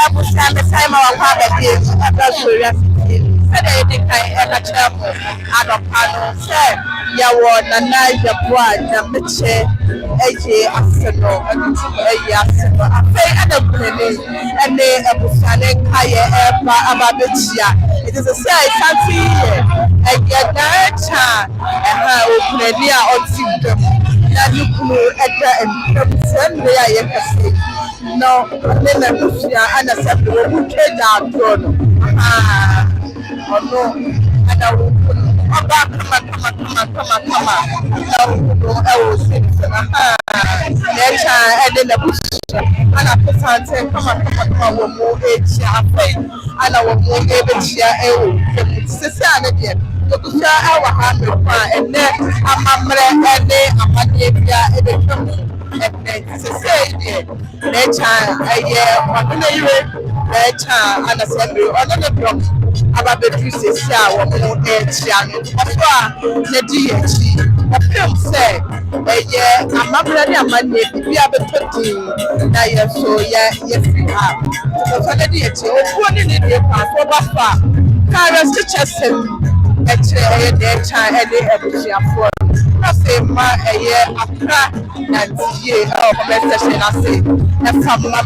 Abusia me time our father gave about curiosity. Said I think I ever travel out of Pano. Said, Yawa, Nana, Yeboah Nyamekye Adutwum, Aseno. I pay at a penny, and they Abusia Kaya Ababetia. It is a say, something, and get that, and how Penny on Tim. Nanukunu Edda and Sunday, I say, no, then I push ya and I said, we came down. Oh no, and I will put come. I will say, nature and then the bush. And I put on say, come, we'll move it, and I will move it, Sister. Lokusa awa ha me kwa ene amamre ene amadebia ebetwamu ene sese ide na cha eye odune yire na cha anasembe odune blok ababetu sese a wo mo etia no so a na di echi opem se eye amamre ne amadebia bia betoti na ye so ye free ha so na di echi obuo ne ne de pa so ba fa kara stichesem actually their child and they have for I say my Accra and conversation I say and from my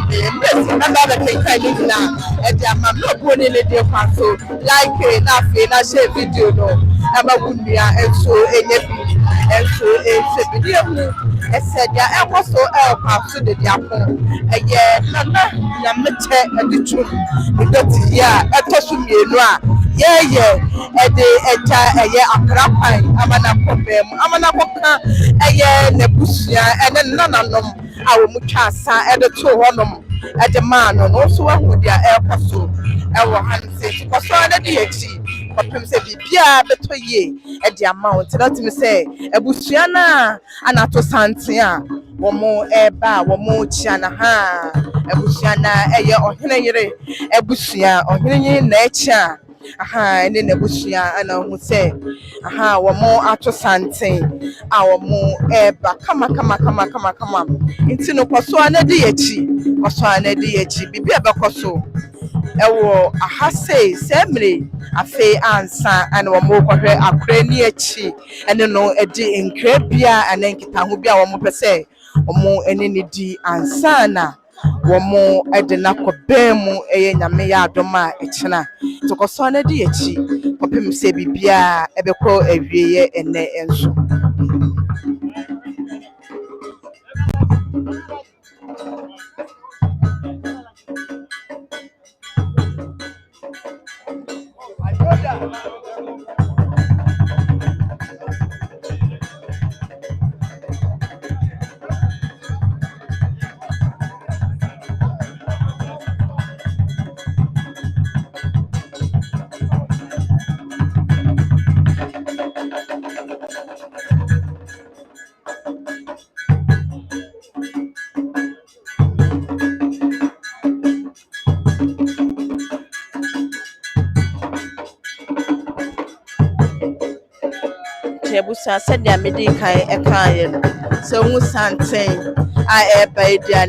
another thing I need now and I'm not going in the deal so like nothing I say video no about Wunia and so and so a video I said yeah I was so Kwaso Deduakohene Nyamekye Adutwum the Dote yeah I told you yeah ede eja akrapan amana problem amana koka nebusia ene nananom awomutwa asa ede to honom ede man no so ahu dia ekoso ewo hanse koso ade de echi popem se bibia betoye ede amount that me say ebusia na anato santen a womo eba womo chia na ha ebusia na ohene yire ebusia ohene yin na echa and then the bushia and I would say, one more ato santen, our more eba, come into no Kwaso Deduakohene, Bibi Abakoso, Ewo, a say, Semri, a fay answer, and one more a cranny and then no a D in Crepia and then Kitahubia, one more per se, or more any D ansana. Womo edena ko bemu nyame ya adoma echena to Kwaso Deduakohene popem se bibia ebekọ awieye ene enso Busa said ya medi kai ekaye so hu santen a eba dia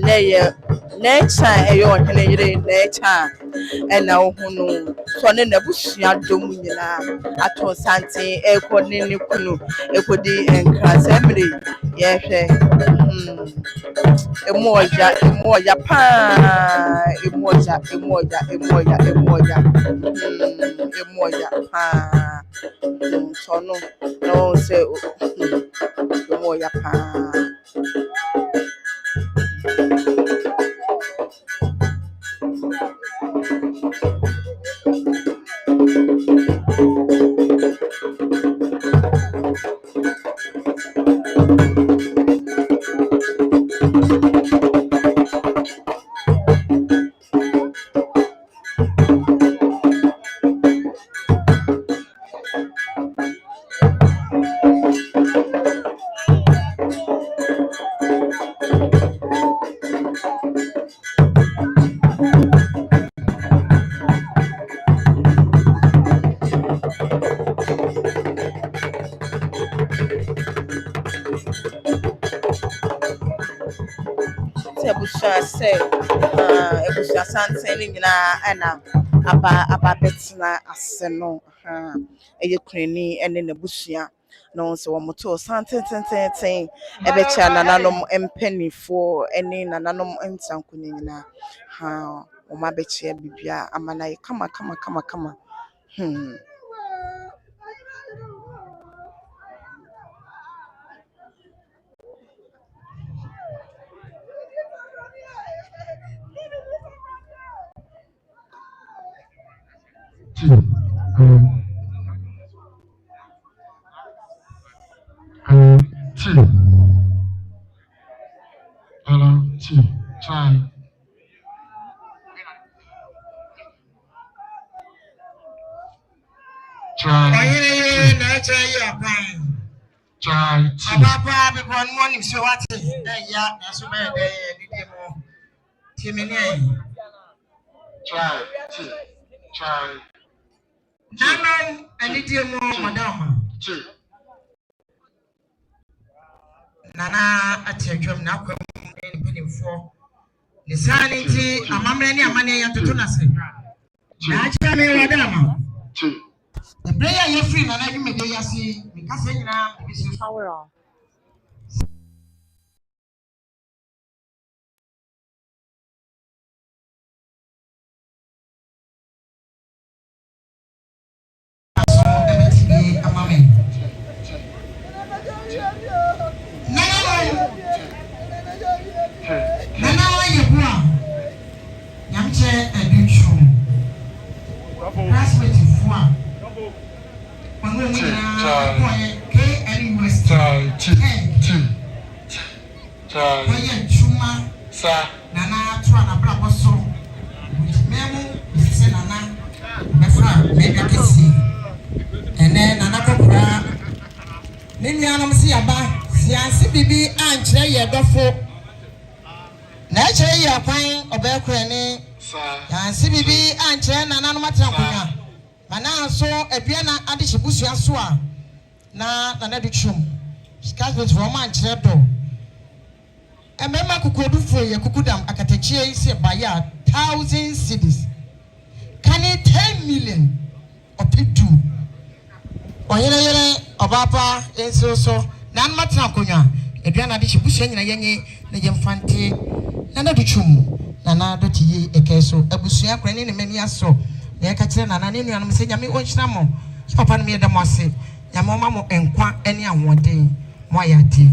na cha ohene yire na cha na ohunu so ne na busua dom nyina ato santen ekoni kunu ekodi enkra semre ye hwe emoja pa emoja pa so no say emoja pa Busha say ebusua santen ni nyina ana aba betina ase no eye krani ene na busua no so womoto santen ebecha nananom empanifo ene nananom ensankunye nyina o ma beche bibia amana ye kama Nana atedwam na kwam penimfo ne saniti amamre ne amane ya totona se na acha me wadama the prayer you free na you me dey yasi me kasa nyina be power on amame Nana Yeboah Nyamekye Adutwum classmate for Chuma sa Nana Twana Blaboso Memo is Nana Mefra Mega Kissy and then Nana Copra Ninianum Siaba Siansi Bibi and Chay Dofo Nature ya fine obekrani yansi bibi anche na nanu matrakonya mana so aduana adihyebusu aso a na Adutwum skazbet from anche do emema kukodufo ye kukudam akatachie ise baya 1,000 cedis kani 10 million opidu oyere obapa enso so nanu matrakonya aduana adihyebusu nyina yenye na yemfante Adutwum nana Dote ye ekeso abusua krani ne mani aso na yeka kire nana ne nuanom se nyame onhyira mo papa no me da mo ase nyame oma mo enkwa ene ahoden mo ayate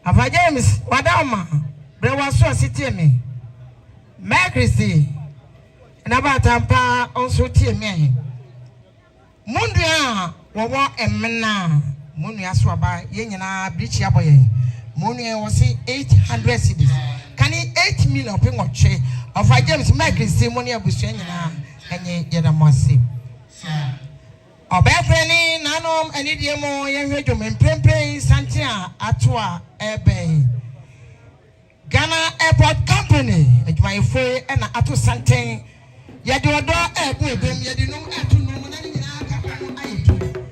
Ava James, Madama, Brewaso City me. Macrisy, and about Tampa also tear me. Mundia, Wawa and Mena, Munia Swaba, Yena, Bichiaboy. Munia was 800 cities. Can he 8 million people trade of a James Macrisy, Munia Busena, and Yedamasi. Obefreni nanom anidiemo yenhwedwom mprempren santia atoa ebe Ghana Airport Company adwumayefo na ato santen yede odo ebu ebem yede num ato num na nyina aka no ayetu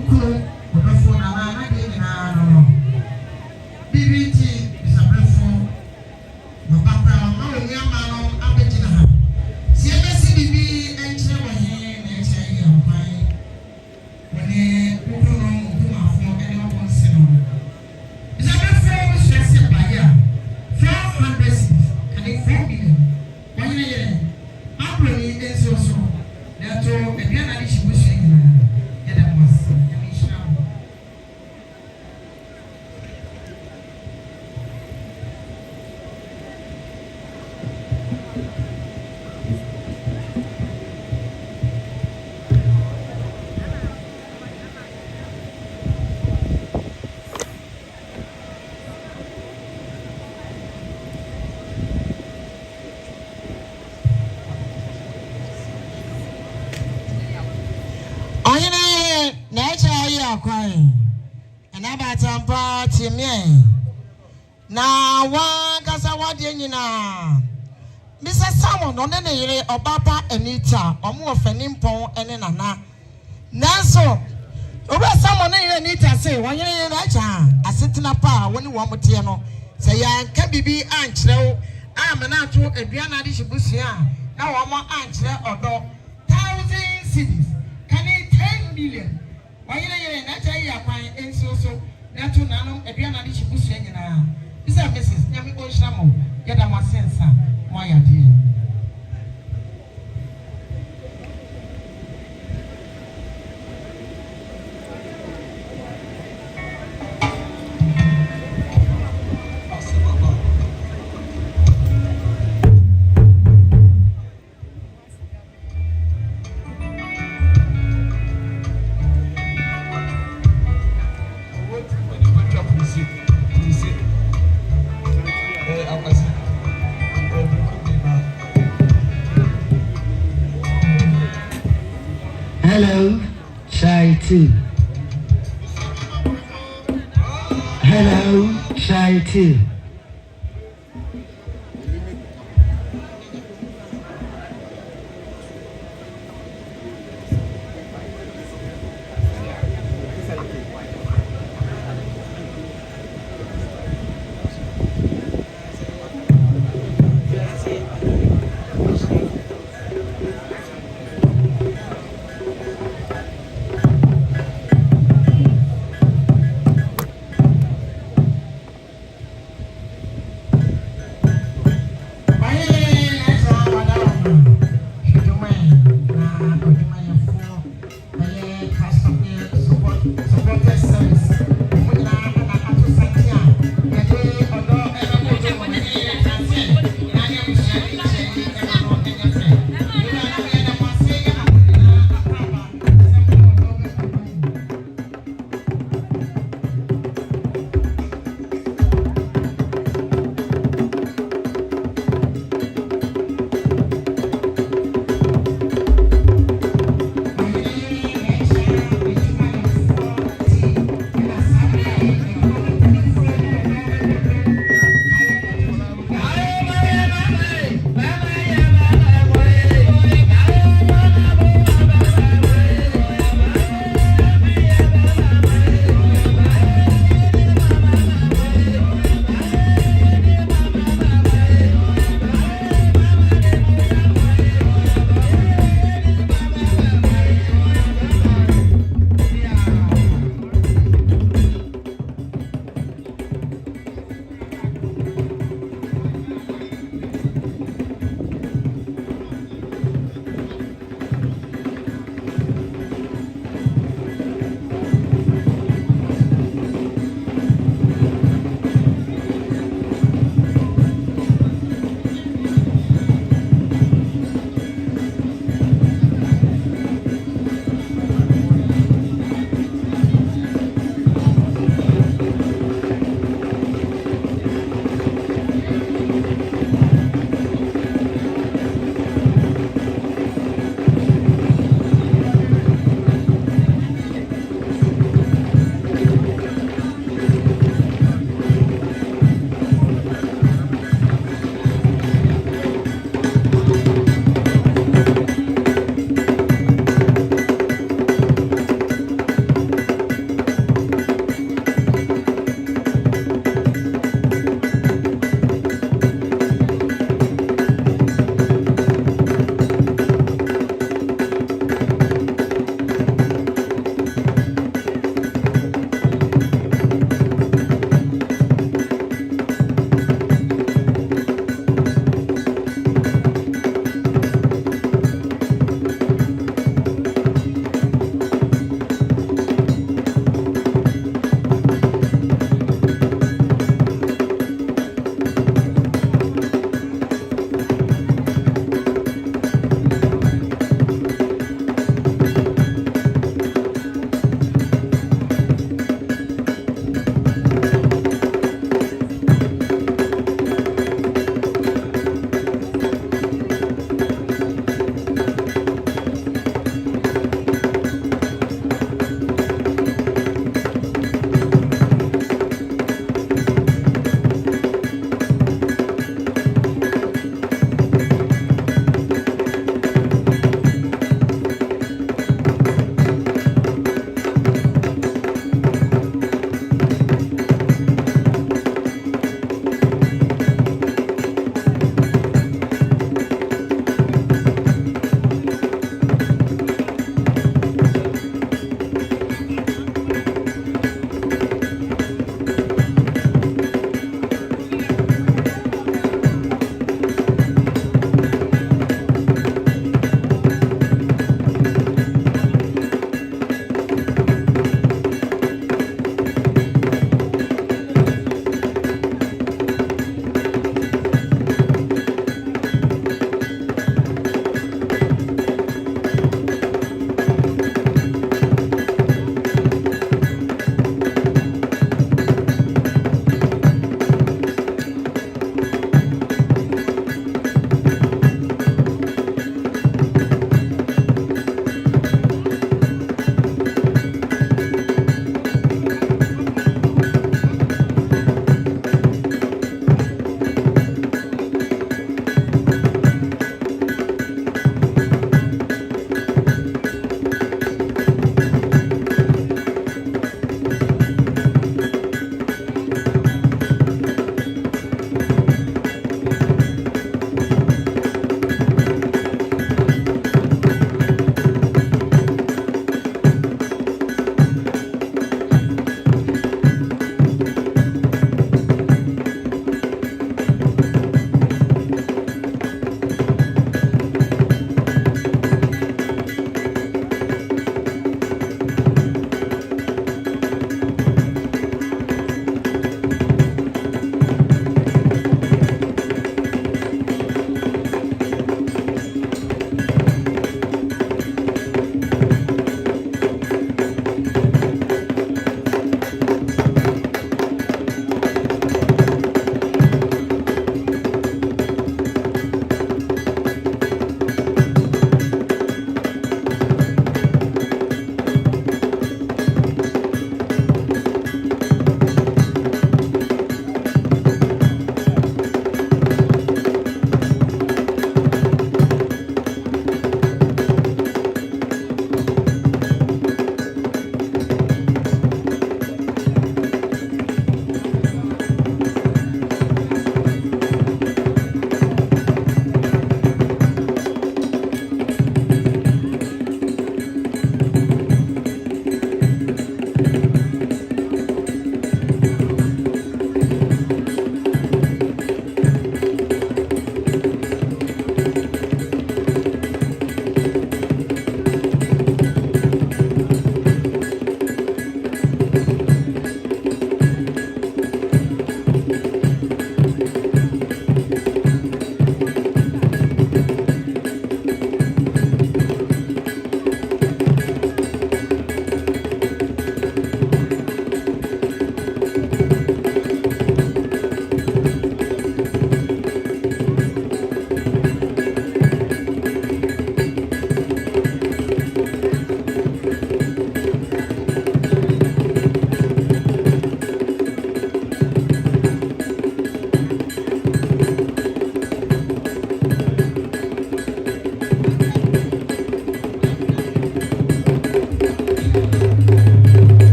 ukuru obefo na na de nyina no BBT bisabrefo no papa ma oni ama no abegina ha si ebesi bibi enche wo he na enche ye ampan woni ukuru no nkumafo ene wo nse no bisabrefo stress baya 400 can it 4 million woni ye abro ni enso so na to ebia na di shibu shi nyina ya da mas ya mi shira akwai anaba tampa timie na wa kasa wade nyina Mr. Salmon no ne yire obapa Anita omo ofanimpon ene nana nanso oba Salmon ne yire Anita say wanyere na acha asetina pa woni wo mote no se ya nka bibi ankyerɛw amana to aduana de hibusua na wo mo ankyerɛ odo 1000 cities can it 10 million wanyere na acha ya kwan enso so na to nanom aduana de hibusua nyina bisa Mrs. Nyame ko nhyiramo yeda mo sensa mo ya die Hello, Shy 2. Hello, Shy 2.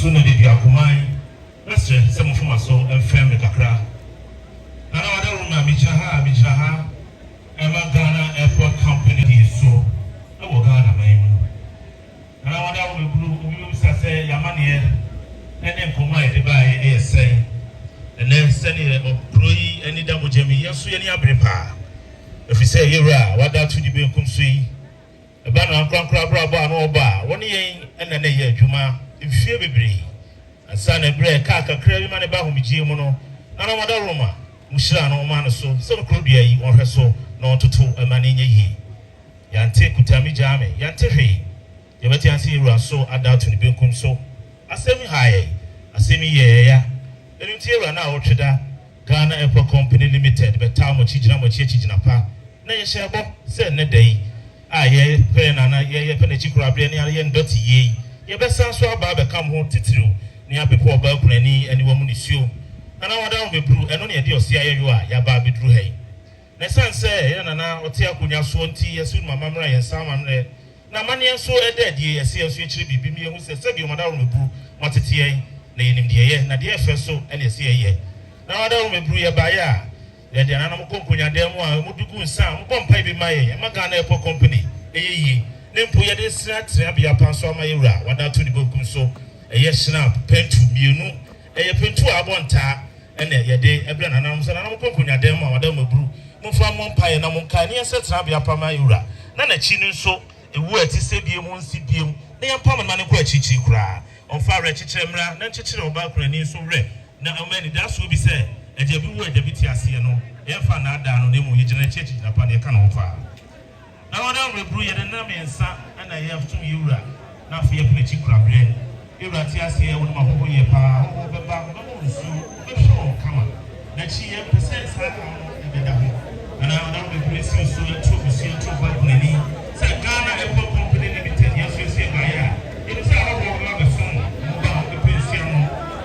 Kwaso Deduakohene Mestre se mo fuma so enfem kakra na wada ruma mi ha ema Ghana Airport Company di so na wo Ghana man na wada wo buru obi sa se yamane ene nkoma e de bae e sen ene se ne oproi eni da mojemi yeso ye ni abrepa efise yewra wada to di benkum so yi e ba na krankra brabo anu oba woni yen ene ne ye adwuma ifie bebre asana bre ka kakra bi mane ba ho bigye mu no ana wada roma mushira no ma no so se no krodua yi on hweso na ontoto amane nye yi yante kutami jame yante hwe yebeti ansi ru aso ada to ni benkum so asemi haye asemi ye ya enunti ru na otweda Ghana Airport Company Limited beta mo chigina pa na ye shebo se ne dai a ye pe na ye pe na chikura bre ne ye Dote ye ye besa so aba be kam ho titiro ni abepo oba kunani ani wo mu ni suo ana wada wo bebru eno ne de osia ye yo a ya ba bedru hai na sanse ye na ote akunya so nti yesu mama mra ye sama mre na mane so edadie ye se so ekiri bibi mi hu se bi wada wo bebru matete ye na ye nim de ye na de efe so ene se ye na wada wo bebru ye ba ya ye de na mo konkonya de mu a mo dugu nsa mo bompa bi maye ma Ghana Airport Company eyi nempo ye de sra bia panso ama yewra wada to di bokum so eye snap pentu mienu eye pentu abonta ene yede ebra nanam se nanam konkonya dem ma wadam abru mfa mompae na monka ne yesetra bia pama yura na na chi nso ewu ati se bie mu nsi biem na yempam na ne ko achichi kura onfa re chichiremra na chichire oba kura ni nso re na amani da so bi se eje bi wu eje bi ti ase no yemfa na ada no ne mu yegina chichi na pa ne ka no fa na wadam rebru yede na mensa na yeftum yura na fa yepne chi kura bre yura ti ase e wonu mahoho ye pa ho beba ho nsu be so kama na chi ye pese sa ka no e da ho and I don't be so to Balcony. Say Ghana Apple Company Limited, yes, you say Gaya. It is a whole lot of phone, the pension.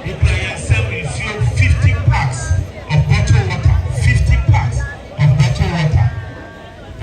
You play and fuel 50 packs of bottled water. 50 packs of bottled water.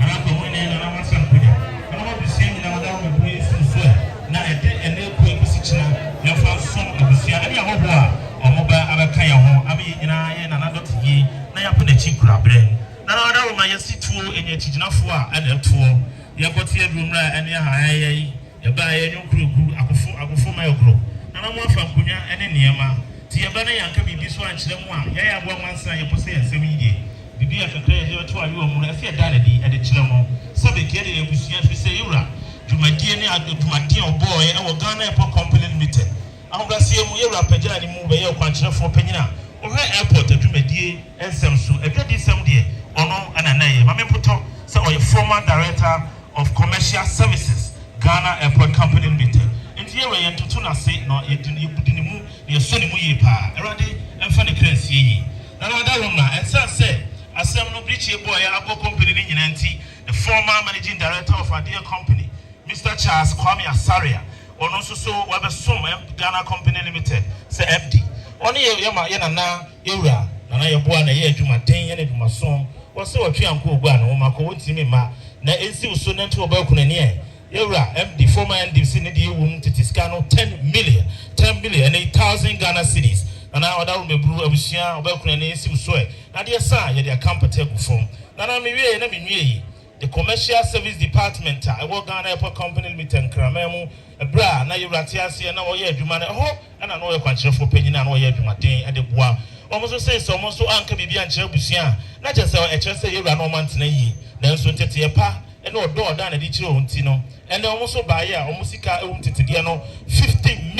And I'm going in and I'm not saying, and I'm be saying now that we bring some sweat. Now, I did and they'll put position. You found some of the sea. I mean, or mobile Abakaya home. I mean, and another tea. Now, I put the cheap crab brain. Na na room ya situ enye tijinafo a na etuo ye gote adumra ene haayai ye ba ye nyokrugu akofo ma yokro na na mo afa nkunya ene niema ti ye ba na yanka bibi so ankyere mu a ye ya bo mansa ye pose ensem yi bibi akakra ye to ayo mu na se da na di ade kyere mo sabe ke de ebusua fi se yura dwumadie ne adumadie oboy e wo Ghana Airport Company Limited ahogasie mu yura pagya ni mu be ye kwankyerefo panyina ohe airport adwumadie ensem so adwadi sem de ono ananaye mame poto say oy former director of commercial services Ghana Airport Company Limited enti ye we ntutu na se no yebudini mu ne so ne mu yi pa erade emfa ne kransie yi na na dalom na ensa say asem no bridge Yeboah Nyamekye company ni nyina enti the former managing director of Adia company Mr. Charles Kwame Asaria ono so wabesom Ghana Company Limited say MD oni ye nana yewura nana Yeboah na ye adwumaden ye na adwumason wose watwe anko ogua na woma ko wontimi ma na ensi uso na nti obakunani e yewura MD former MD ne de ewum titiska no 10 billion and 8,000 Ghana cedis na oda wo mebru abusua obakunani ensi uso e na de sa ye de akampata gu fom na mewie na menwie yi the commercial service department a wo Ghana Airport Company Limited kramemu ebra na yewura tiase na wo ye adwuma na ho na no ye kwankyerefo panyina na wo ye adwumaden ade boa almost say so almost anka bibi ankyere busia na je say e kyere say yewura no mantena yi na nso tete pa e no do da na di kyere onti no and almost ba ya almost ka ewum tete de no 50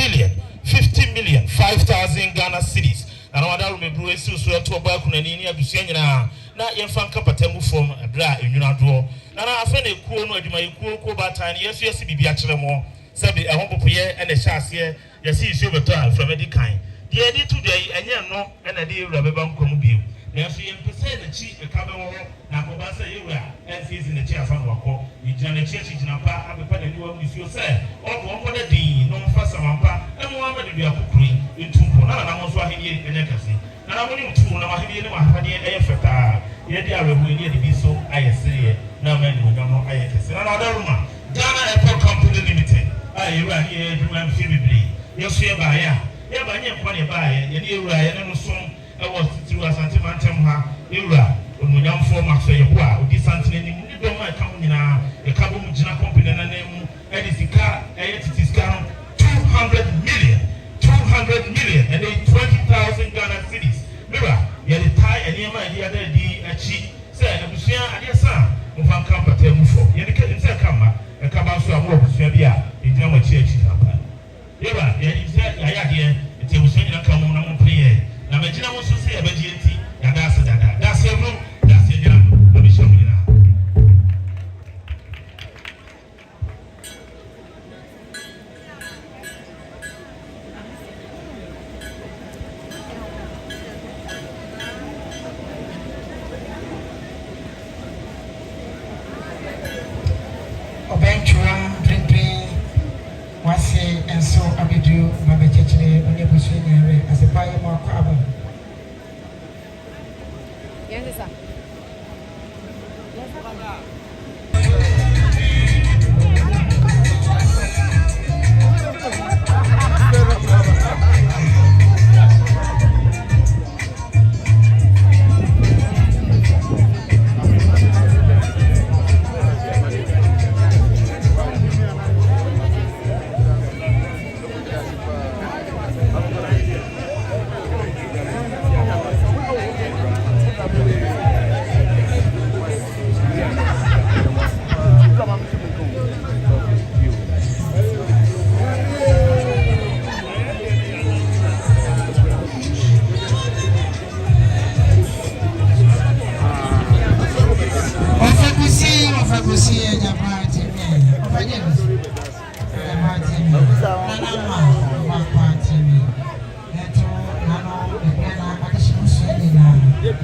million 5,000 Ghana cedis and other room ebru esi so to oba kunani ni abusia nyina na yemfa nka patangu fom abra enwuna do na afa na ekuo no adwuma ekuo ko batan yesu yesi bibi akyere mo sabi ehon popoye e na hyase yesi isu beto a from edikan the edit to the enye no e na de ewura beba nkomu biu na so yempese na chi e ka be wo na ko ba say ewura enfisi na chi afa no wako yigina na chi chigina pa abepa na niwa musuo say o da din no mfa samampa e mo ama de bia kokuri entumpo na mo so ahenie enye kase na mo ni mtu na ahenie ne wahade e feta ye de awehu ni de bi so ayesere na ma ni onyamo ayekase na adaruma Ghana Airport Company Limited ewura ni e dwuma mfi bibli yeso ye ba ya ye ba nye kwa ne ba ye ni ewura ye ne no so e wo titiru asante mantem ha ewura ononyamfo makso ye ho a odi santene ni mu do ma ka mu nyina e ka bo mu gina company na na mu e di sika e ye titiska no 200 million and 20,000 Ghana cedis mira ye the tie and ye ma ye ada di achi say abusua ade sa mo fan kan pata mu fo ye ne ka nse kama e ka ba so amu abusua bia e gina mo chi na pa yeba ye say ya de te abusua nyina ka mo na mo pray na me gina mo so say e ba ji enti ya da se dada da se bro da se gina no bi so nyina and so abidu mabechechire onye bushwenye asepaye mwako abu yes sir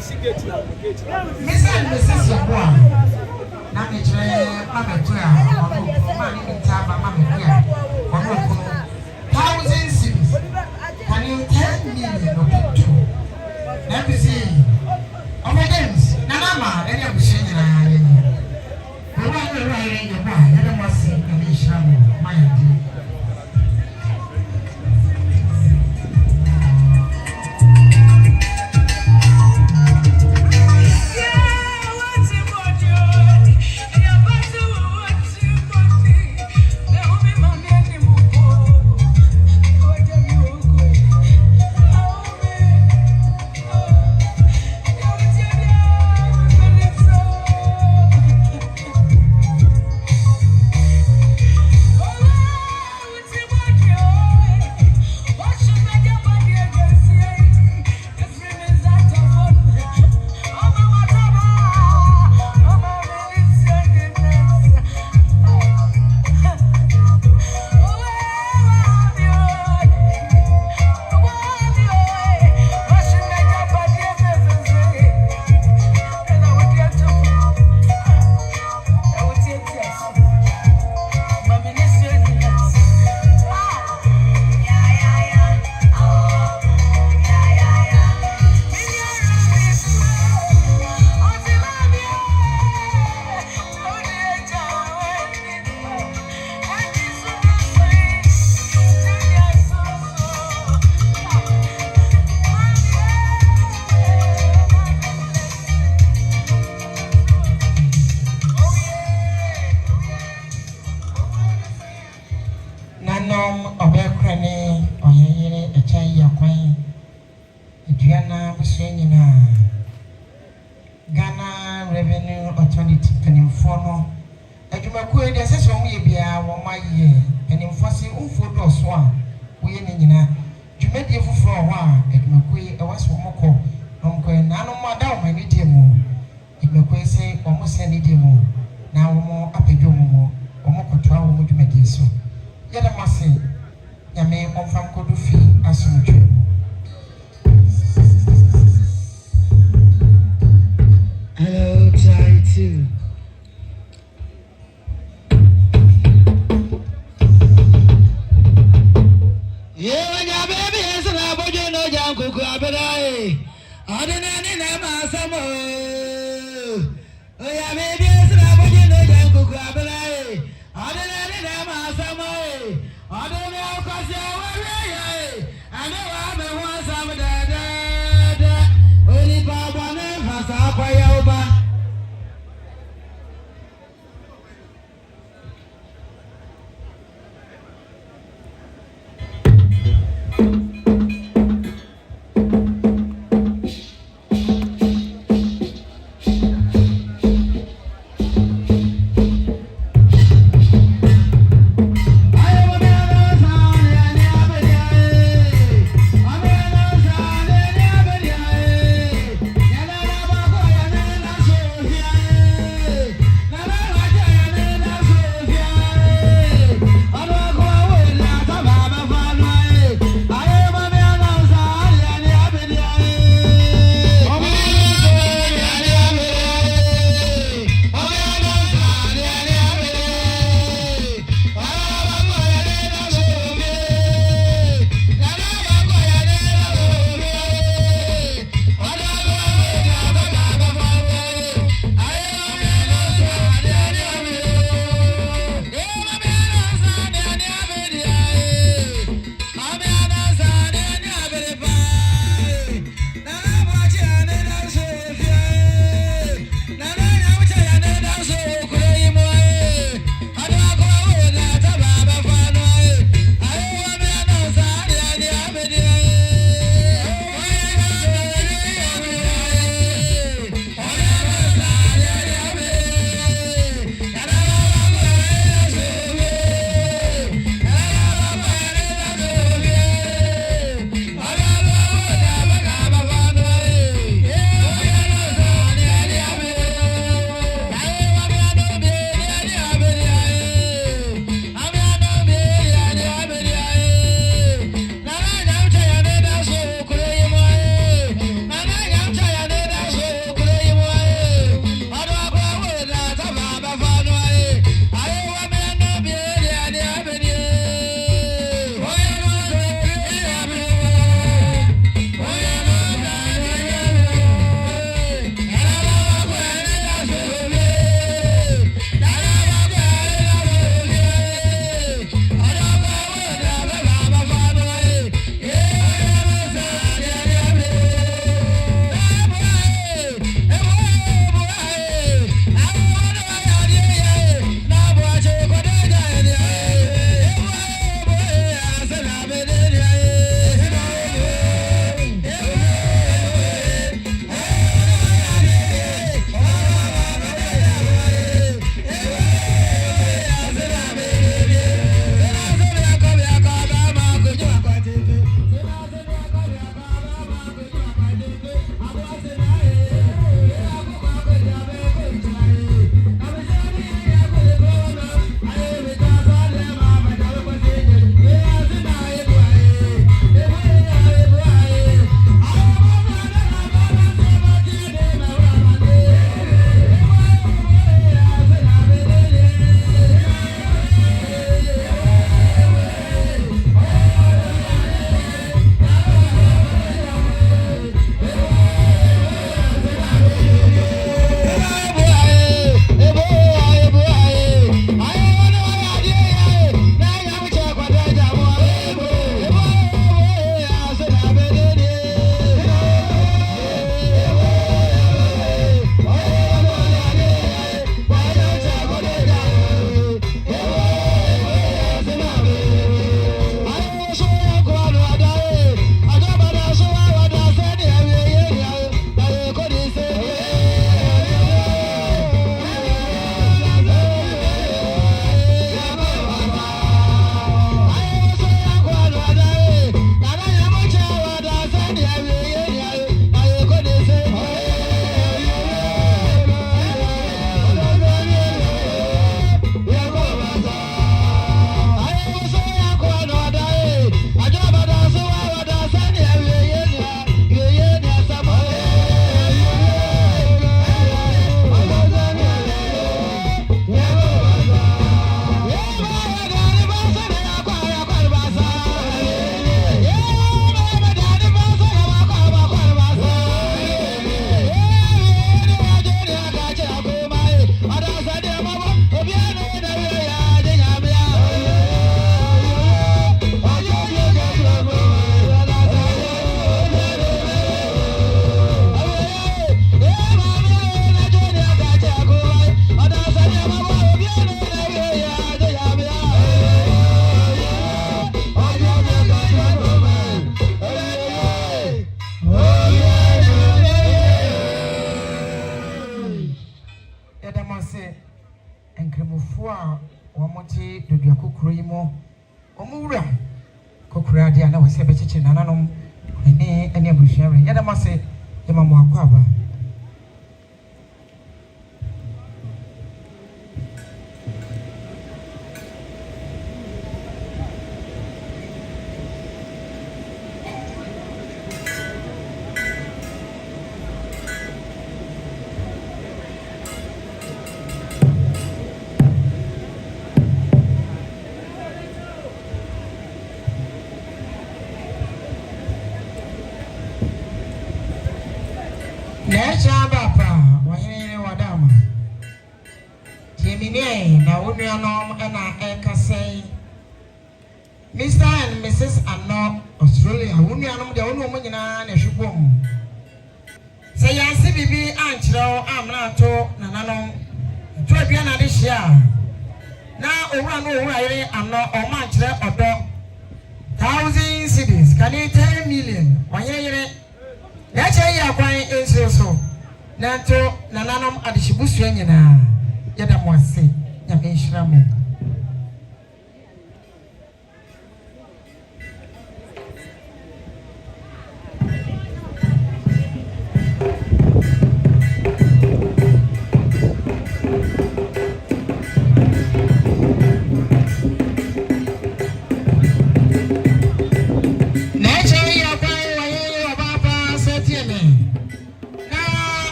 Mr. and Mrs. Yeboah Nyamekye Adutwum thousands cities. Can you 10 million of people? Let me see. Oh my goodness, Nanama, then I'm saying, the one who riding your bike, I must say, my dear. Ghana Revenue Authority penimfono adwumakuo de sese omo ye bia wo maye penimfosi umfodo so a wo ye nyina dwumadi fufuro ho a adwumakuo e waso moko nomko na no mo da o mani die mu adwumakuo se omo se ni die mu na wo mo apedwo mu omo kotoa wo mo dwumadi so ye da mase nyame omfam kodu fi asomdwe. Hello, try two. Yeah, my baby is an abojo no jam kuku abedai. Adonai na masamo. Oh yeah, baby is an abojo no jam kuku abedai. Adonai na masamo. Adonai kasi awari. Ane wa me wa samada. Only baba ne hasa pa ya uba. Amen. Abusuafo Wamote Deduakohene Omura Kokura dia na wase bechiche nananom ene abusuare yada mase yema mo akwaba Bapa, wanyere wadama. Jemine na unuanom na ekasei. Mr. and Mrs. Anno Australia, unuanom de onu nyina na hwebom. Say yansi bibi anchiro amna to nananom. To bia na de hia. Na owura no owura yere Anno o ma anchire odo 1,000 cedis, can it 10 million. Wanyere Nacha ya kwan enso nanto nananom adihyibusu nyina yada mo ase nyame nhira mo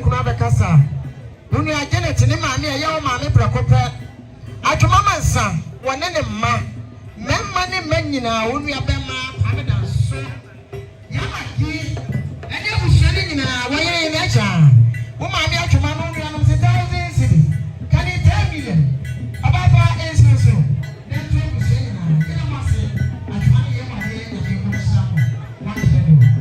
kuna bekasa dunia Janet ni maami ya maami prakopa atuma mansa wone ne memma ne manyina wonua bema ameda so ya maki ene bushani nyina woyere ne acha wo maami atuma no nua no 1,000 cedi kan 10 million ababa enso ne to bushani na ina mase atuma ne ya maami ya ne ko samu wani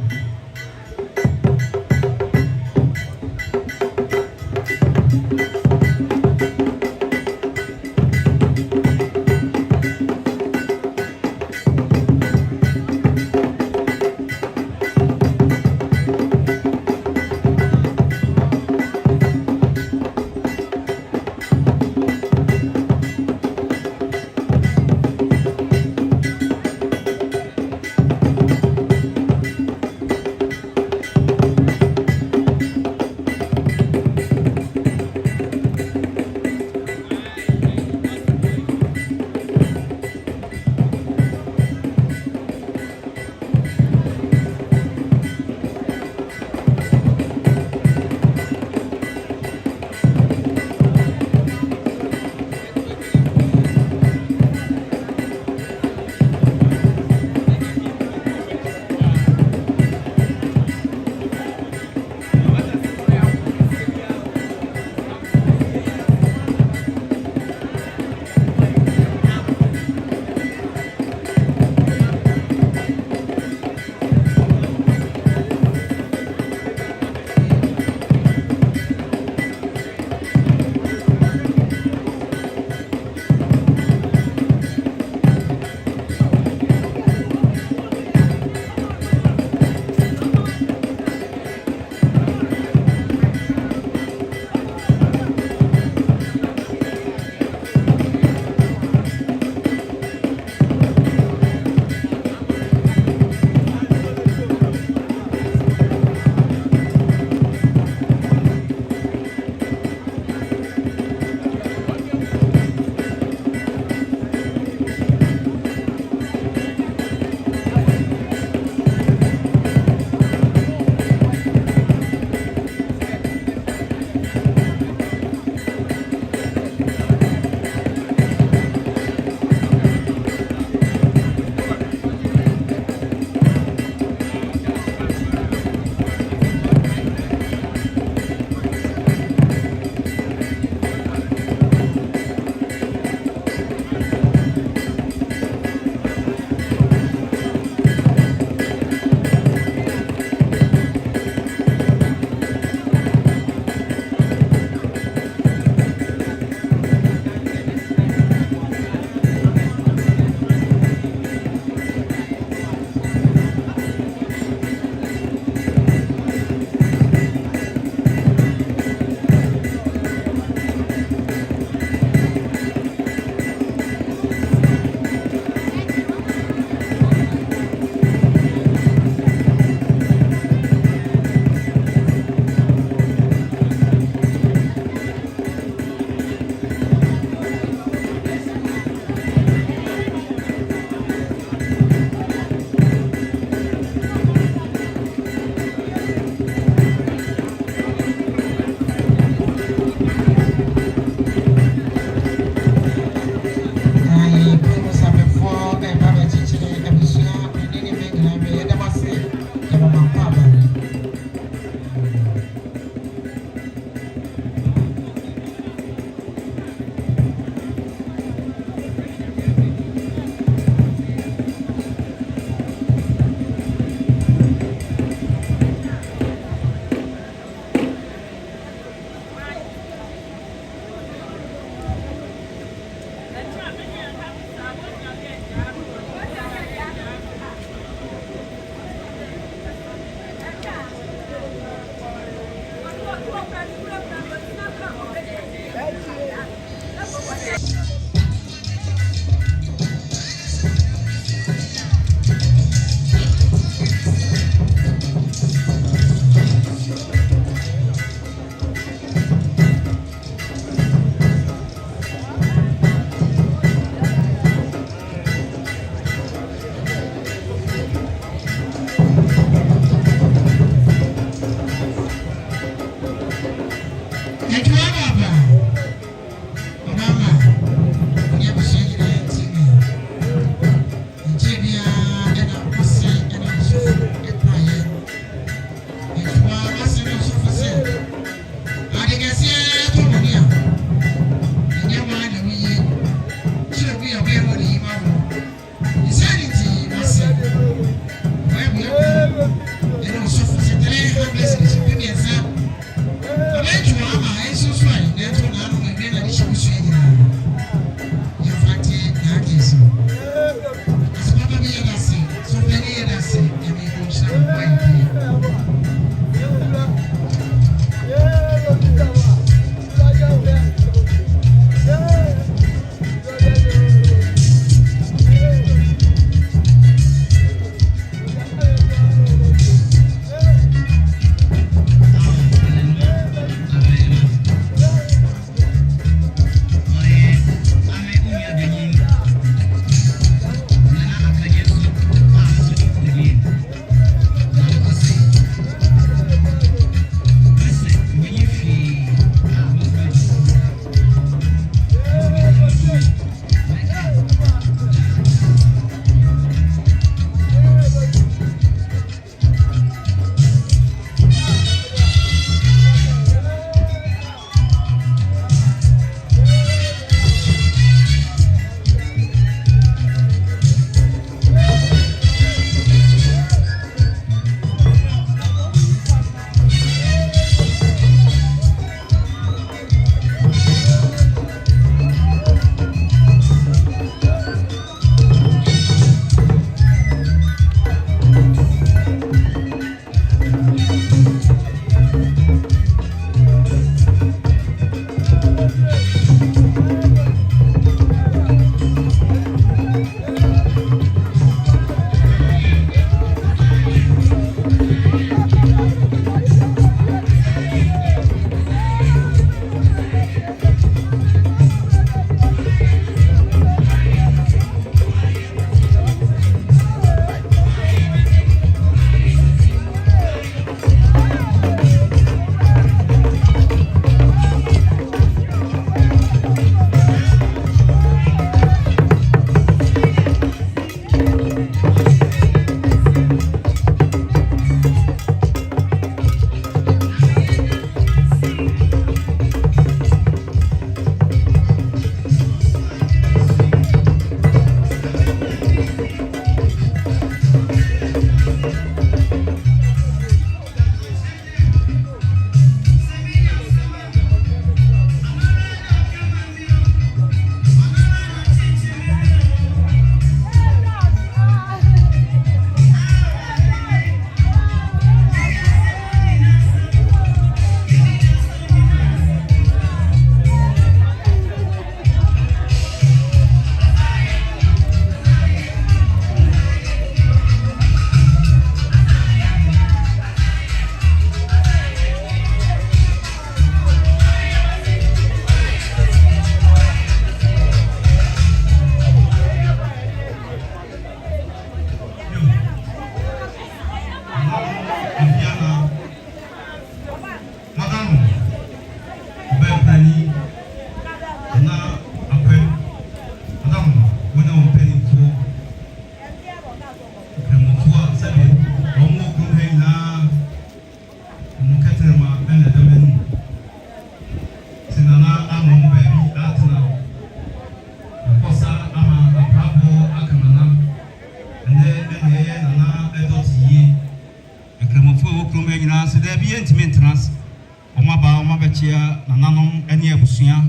chia nananom ene abusua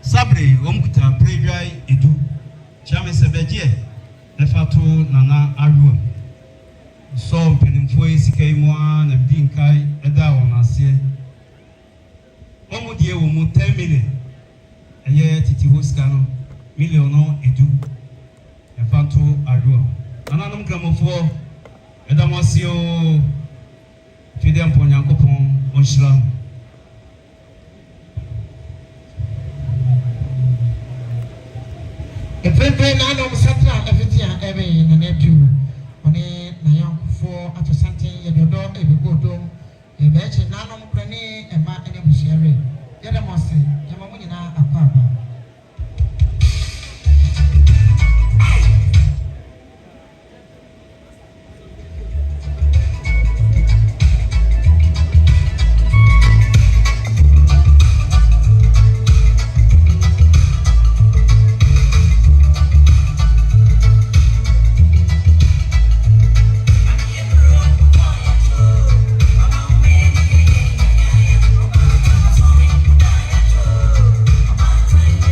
sabre omkuta predwai edu chame sebeje efato nana aru so mpenimfo esikai mu na binkai eda wonase omudie wo mu 10 million eye titi hoska no million no edu efato aru nananom kramofo eda mwasio fide amponyankopon onshira Efefe na no msatra efetia ebe na netu one na yankofo atosante yedodo ebigodo ebeche na no mkrani ema ene busiare yede mose yama munyina akwaba Thank you.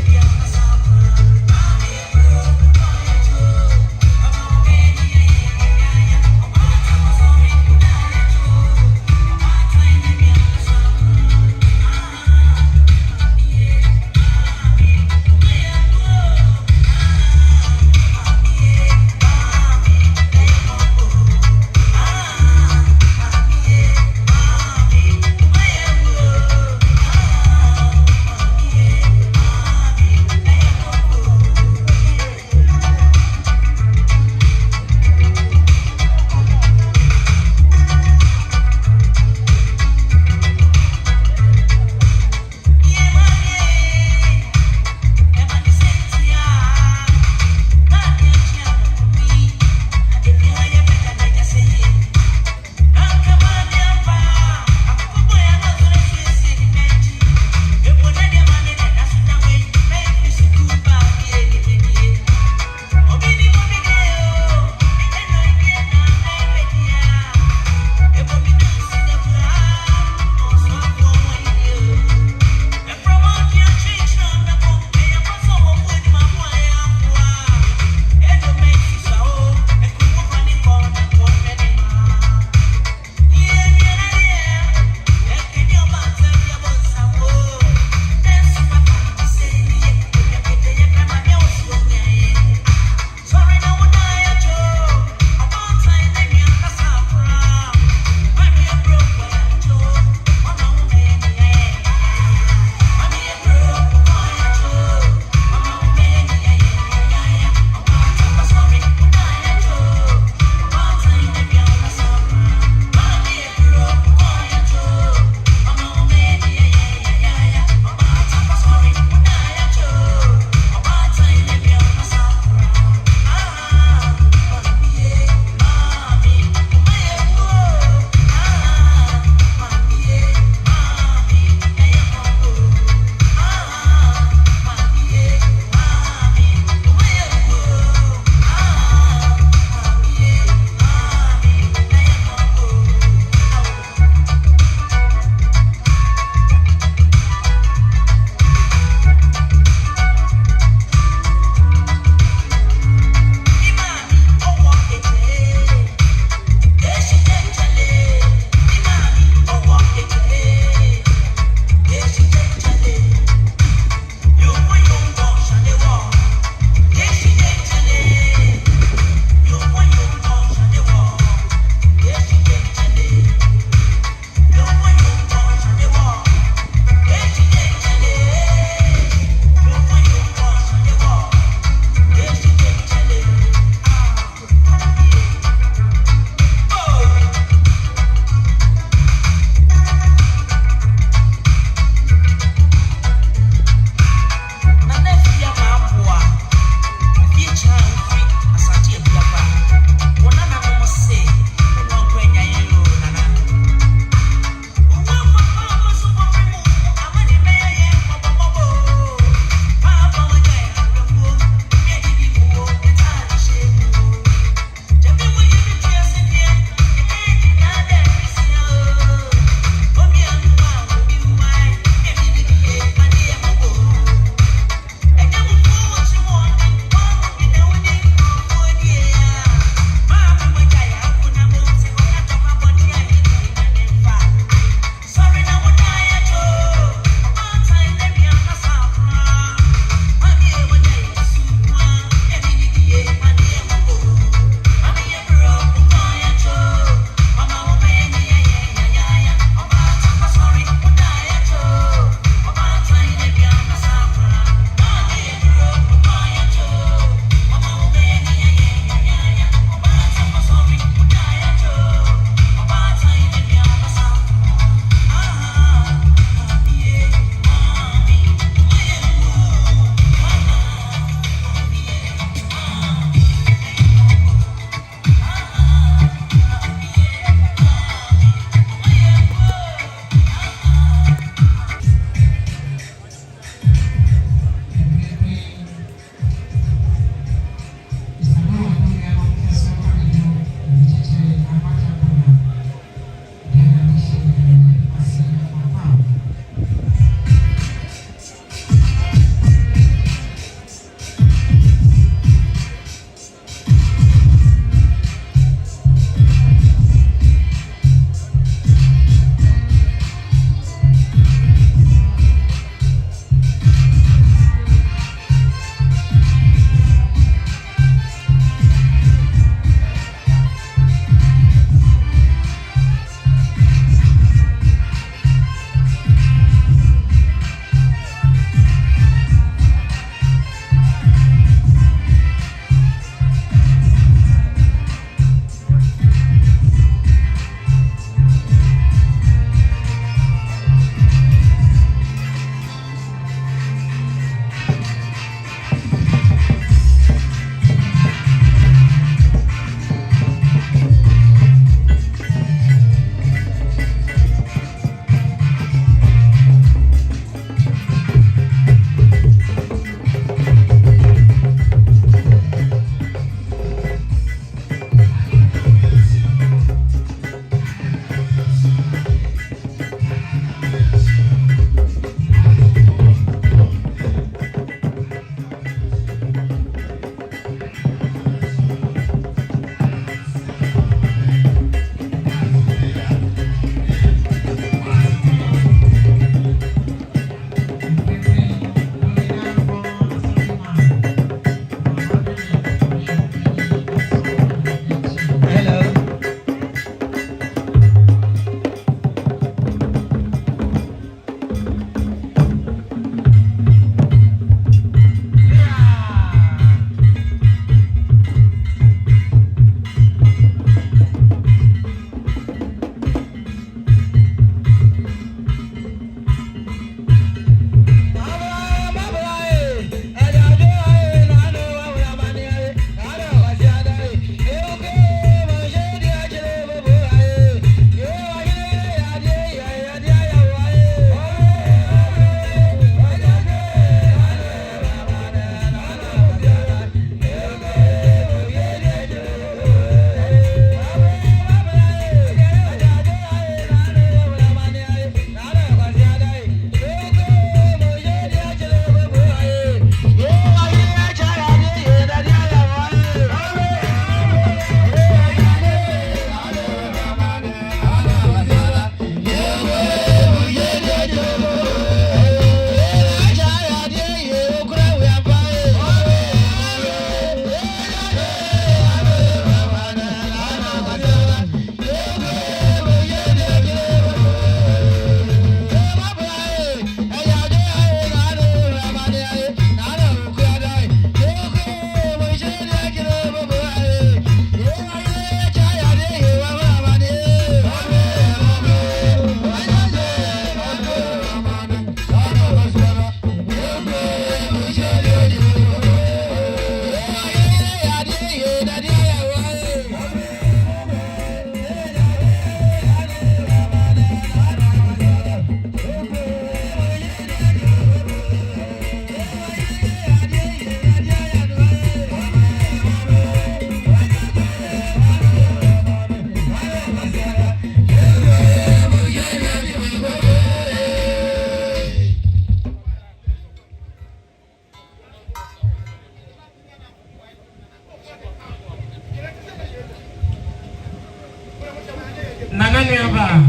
Nanyaba,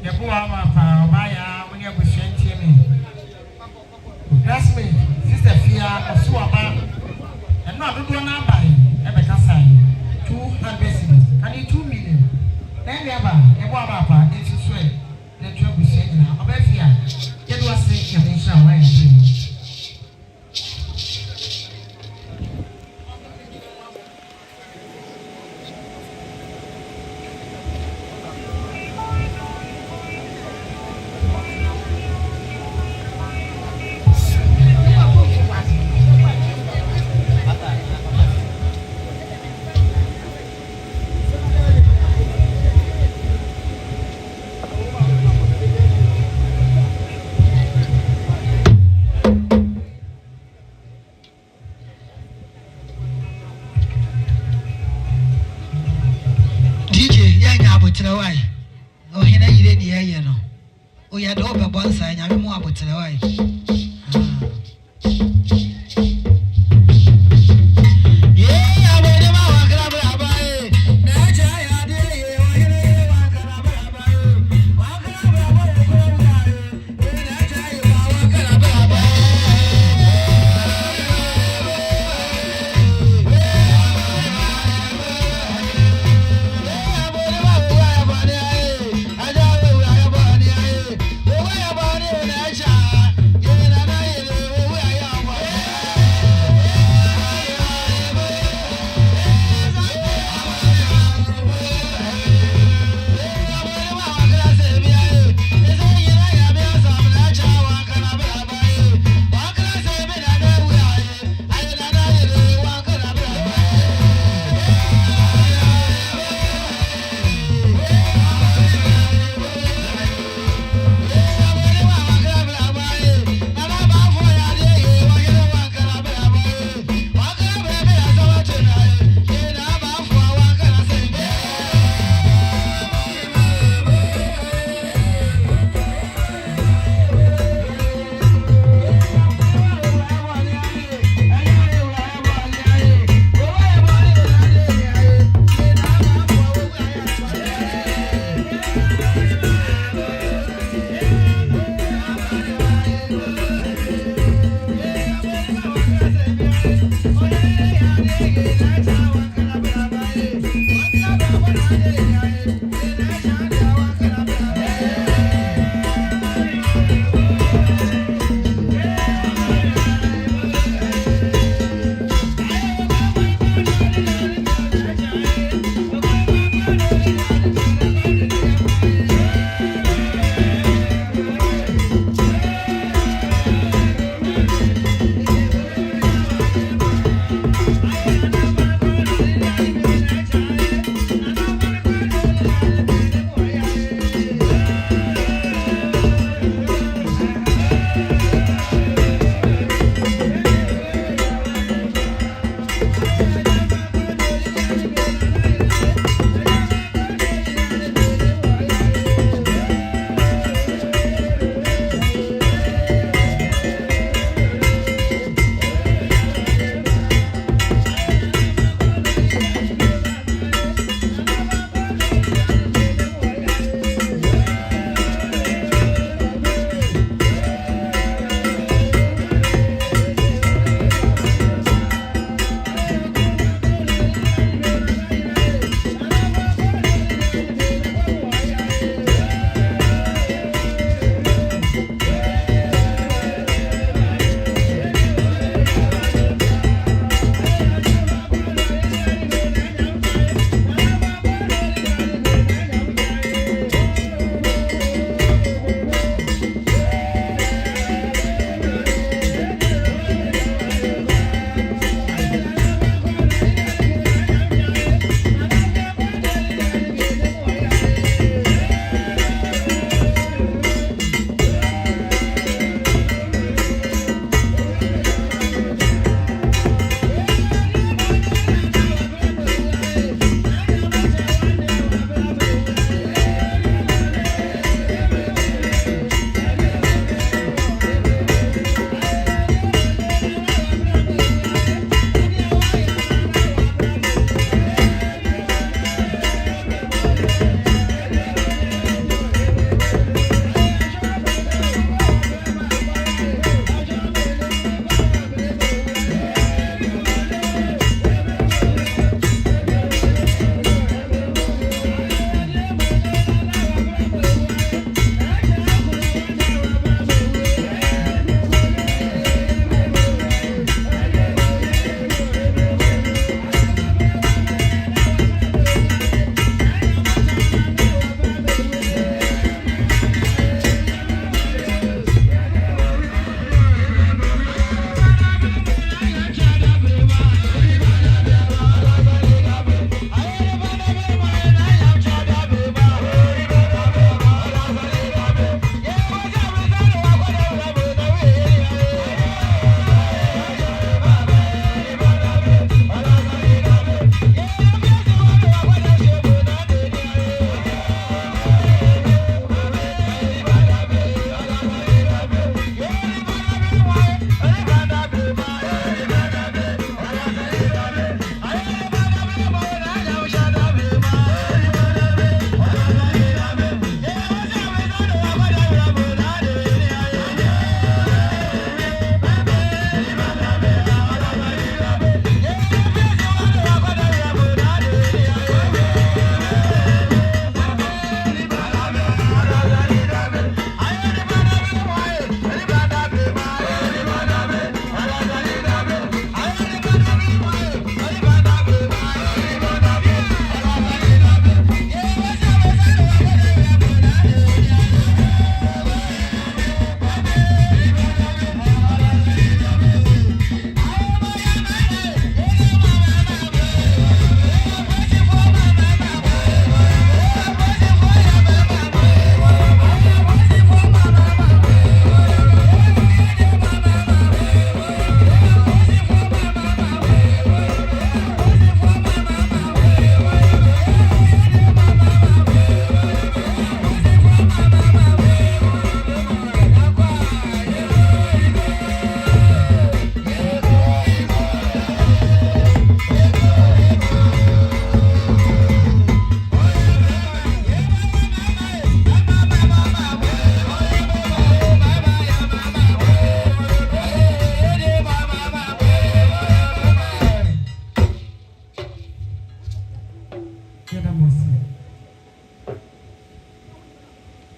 Yeboah Nyamekye when you have me. That's me, Sister Fia, of Swaba, and not do an buy, Ebeka sign 200 cities, and you 2 million. Nanyaba, Yeboah, it's a sweat, the job is saying now, Obefia, it was saying, you shall wear it. Why? Oh, he never did the air, no. Oh, you had over one side, I'm more about the wife. Yeah.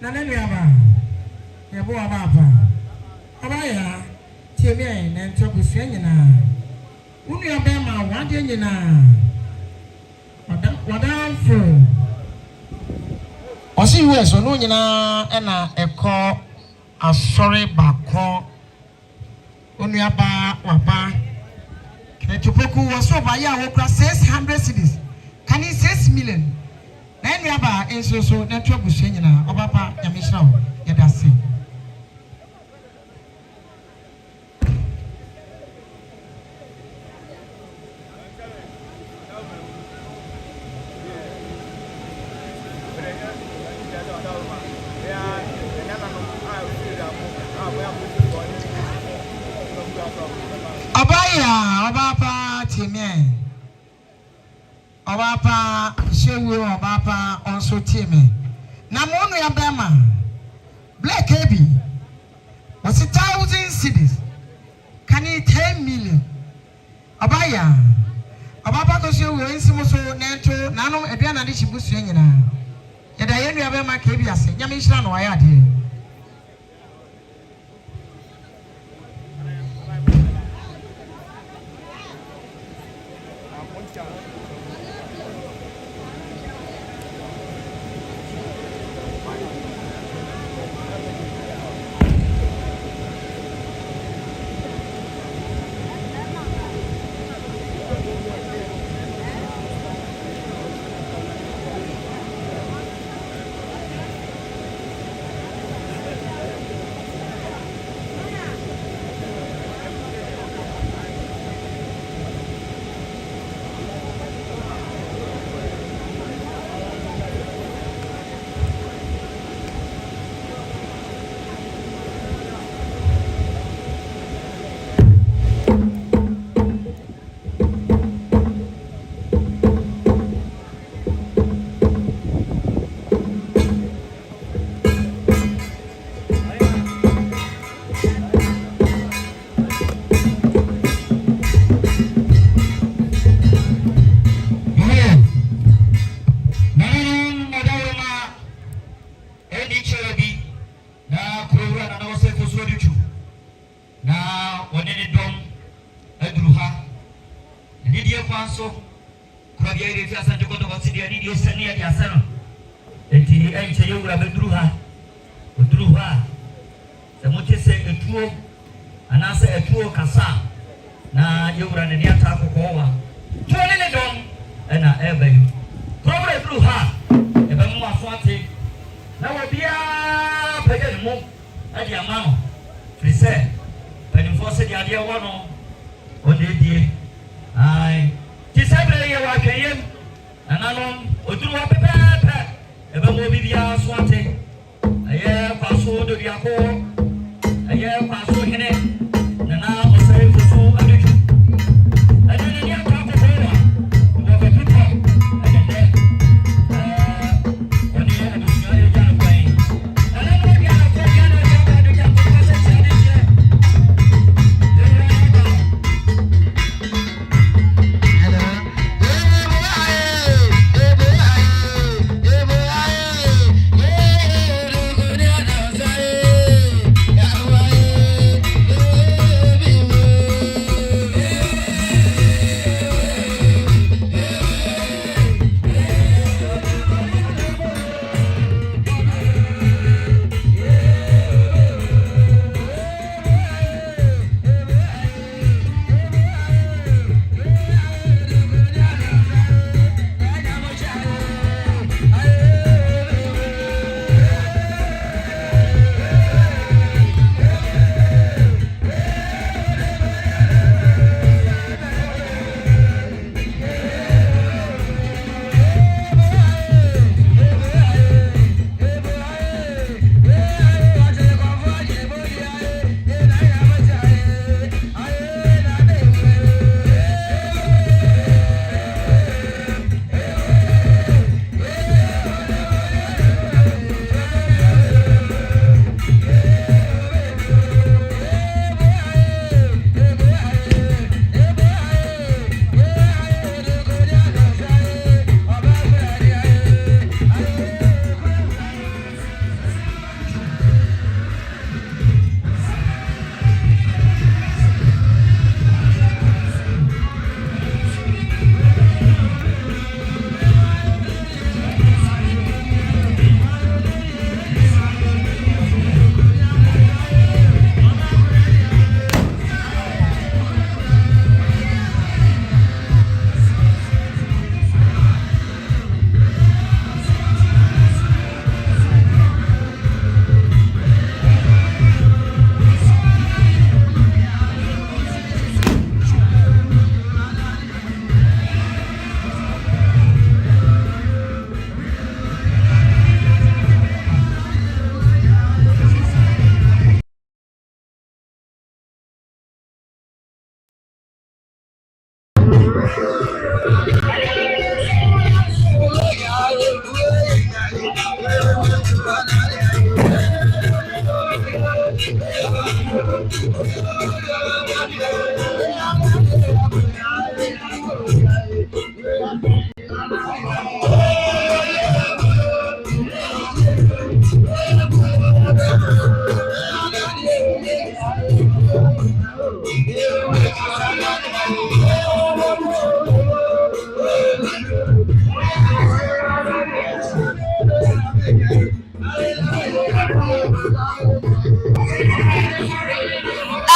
na ne nuaba Yeboah papa abaya tie me na nto busua nyina unu obe ma wade nyina wada fo osi US no nyina na ekọ asori bako unu aba waba ketupoku waso ba ya wo kra 600 cedis kan 6 million na nuaba enso so na nto busua nyina obapa nyamishra wo yeda se Obapa Timmy Obapa Shewu Obapa also Timmy Namono Yabama Black Baby was 1,000 cities can he 10 million Abaya Obapa Koshu Simoso Nanto Nano Ebiana Dishibusu Yena Yada Yenu Yabama Kabias Yamishan Wayadi Kwaso Deduakohene fiasa njokoto basidi ya nidi osania ya sana enti enche yura bedruha udruha samutese etuo anase etuo kasa na yura ne niata kokowa tuone ne dom na ebayu problem druha ebe mu afante na wobia pege mu adi amano frise penifose di ade wono odedie ai tisabele ya wakayem ananom odruwa pepepe ebe mo bibia swante aye Kwaso Deduakohene aye Kwaso hene nana osai fusu adutu adene ni akwa kokowa wo betuto adene oni adunya ya jana kwai nana no bia na ko ya na ya adu ya ko se chane je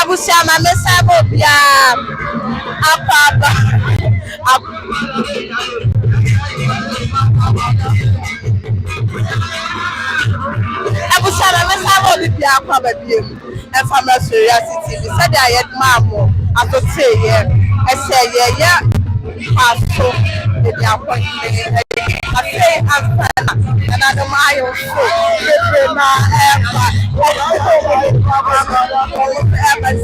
Abusiama mesabo bia akaba Abusiama mesabo bia akaba biem e family curiosity bi said ayed mamo atote ye ese ye Kwaso Deduakohene I say Afana and I don't mind so na ever Kwaso Deduakohene and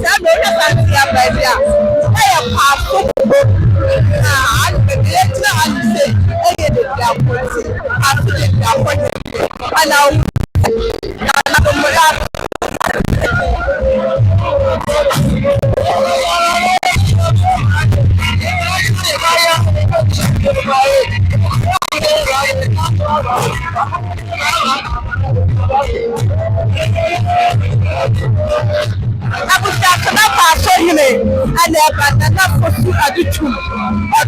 Kwaso Adutwum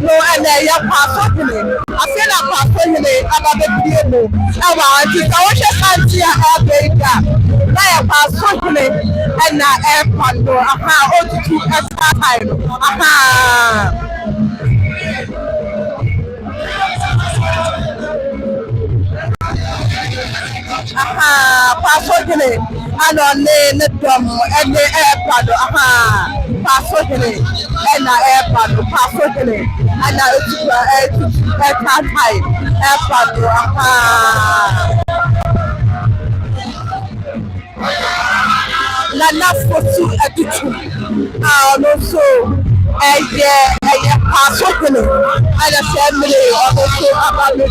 no and Kwaso Deduakohene I feel like Kwaso Deduakohene about the people about it I wish I can't see a baby na Kwaso Deduakohene and na Kwando aha otutu time aha Kwaso Deduakohene and on the drum and the airpod Kwaso Deduakohene and the airpod Kwaso Deduakohene and now airpod Nana Kwaso Deduakohene no so Kwaso Deduakohene and the family also about the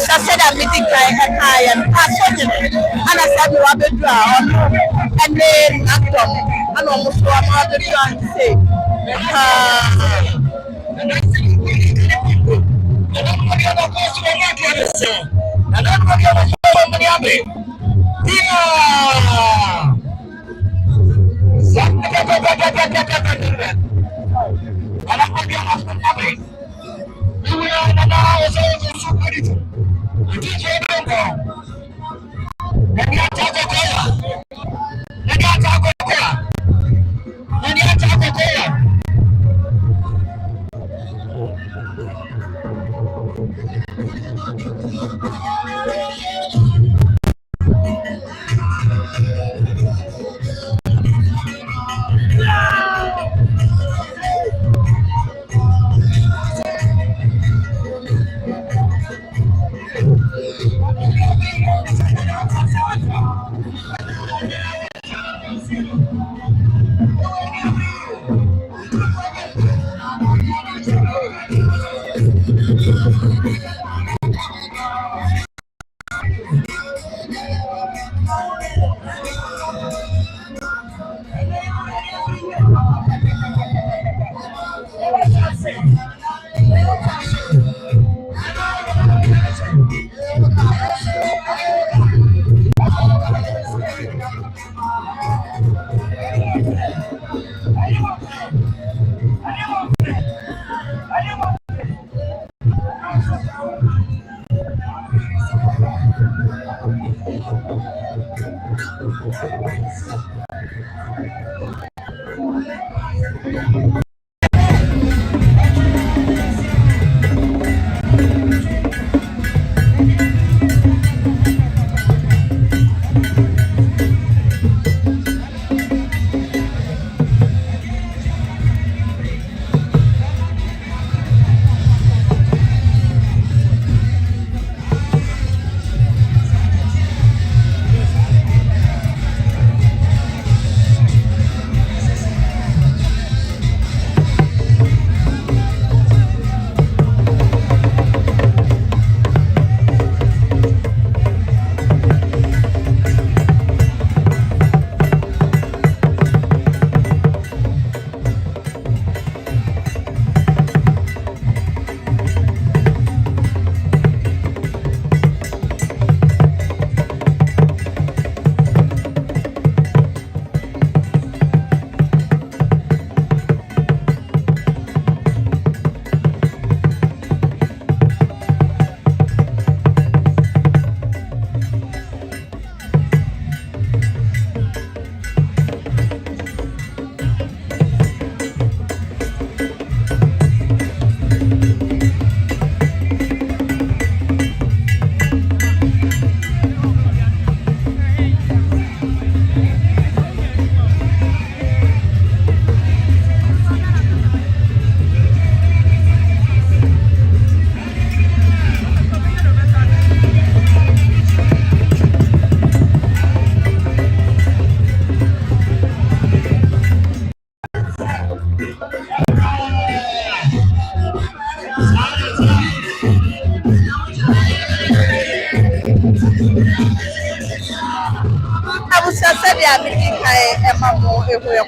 I said I'm meeting I am passionate and I said you have a draw and then and almost what I'm going to say.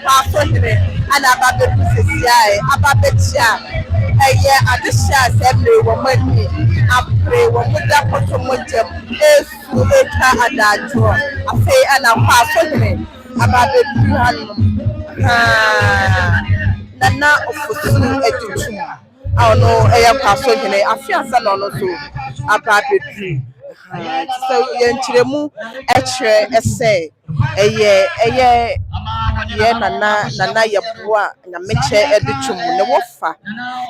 Kwaso Deduakohene ana ababedu sesiae ababetia eye adehia semre wo mani apre wo muda potomojam esu eta adajo afi ana Kwaso Deduakohene ababedu hanum nana ofosu Adutwum no eye Kwaso Deduakohene afi ansa no no so ababedu so yenchiremu echre ese eye nana Yeboah Nyamekye Adutwum ne wofa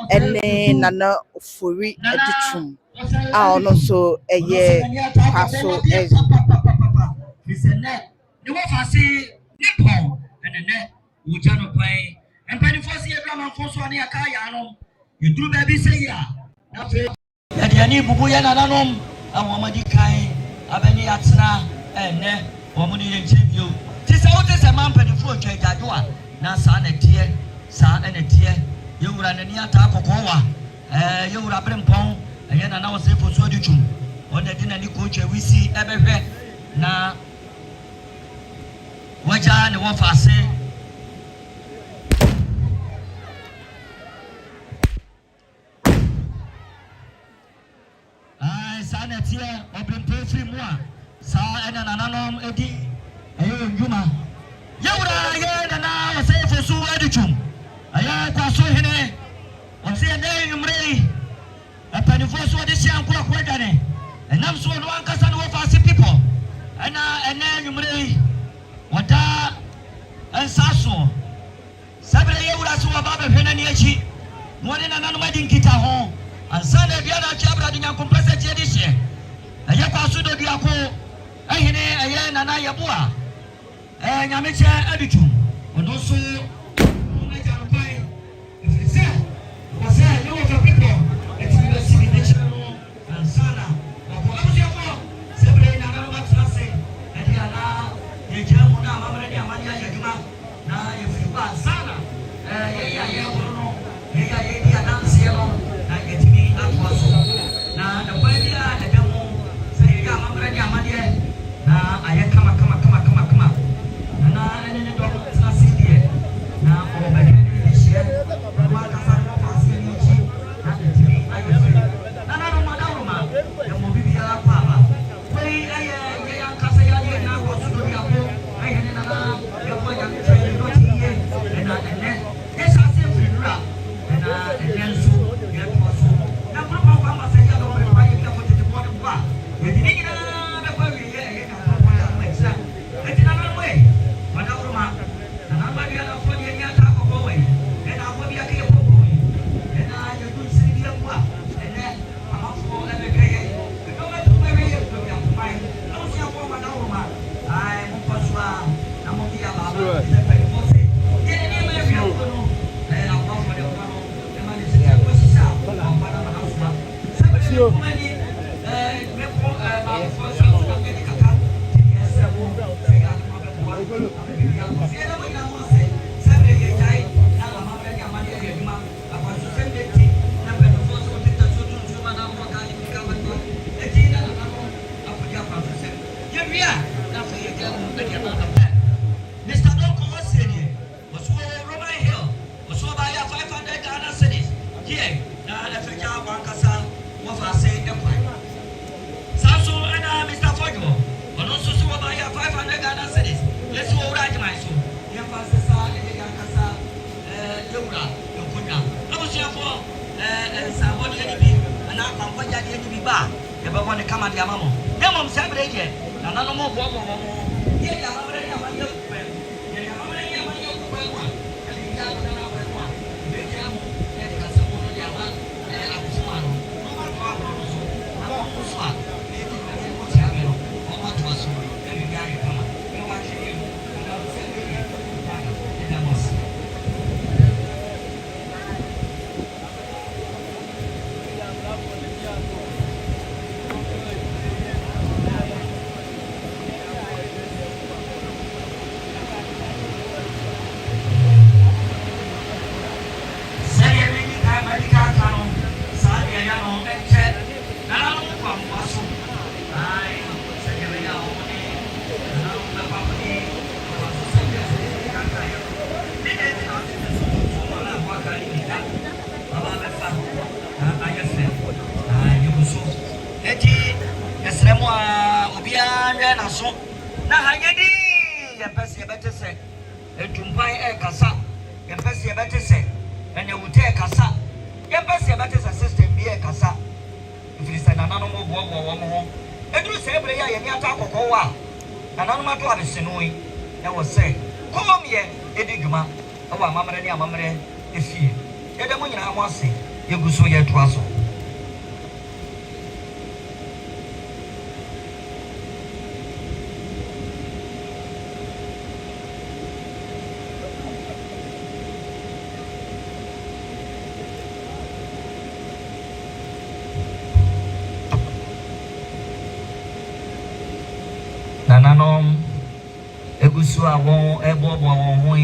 ene nana ofori Adutwum no so eye Kwaso ne wofa si nipo ene uja no pai empani fosi edra foso ne aka ya no yeduru ba bi se ya na fe de ani bubu ya nananom awomadi kai abani atena ene omuni yenchebio tisa wote se mampani fo twajadwa na sa na tie sa ene tie yewura nani ata akokowa yewura brempon eye na wo se fo so Adutwum onde dina ni ko twawisi ebehwe na waja ne wofa se sana tie obimpe free mu a sa ena nananom edi ayo njuma yewura ye nana wasefo su Adutwum aya Kwaso Hene onse ene nyumre apanifo so de sia nkwa kwa dane enam so no ankasa no wofa people ena ene nyumre wada ensaso sabre yewura so baba hwena ni achi no ne nananom adi nkita ho ansana bia na chabra de nyankompese tie de hye aye Kwaso Deduakohene aye nana Yeboah Nyamekye Adutwum ono so na jaropai efise wase no for people etimi si bi chano ansana wako abusefo sebre na na matrase edi ana ye jamu na mamre ni amani ajuma na yefuba ansana ye wono ye di adanse no na etimi atwaso na na bia na demo se ya mamre ni amani na aye kama na ene do trase die Nananom egusu a won ebobo won ho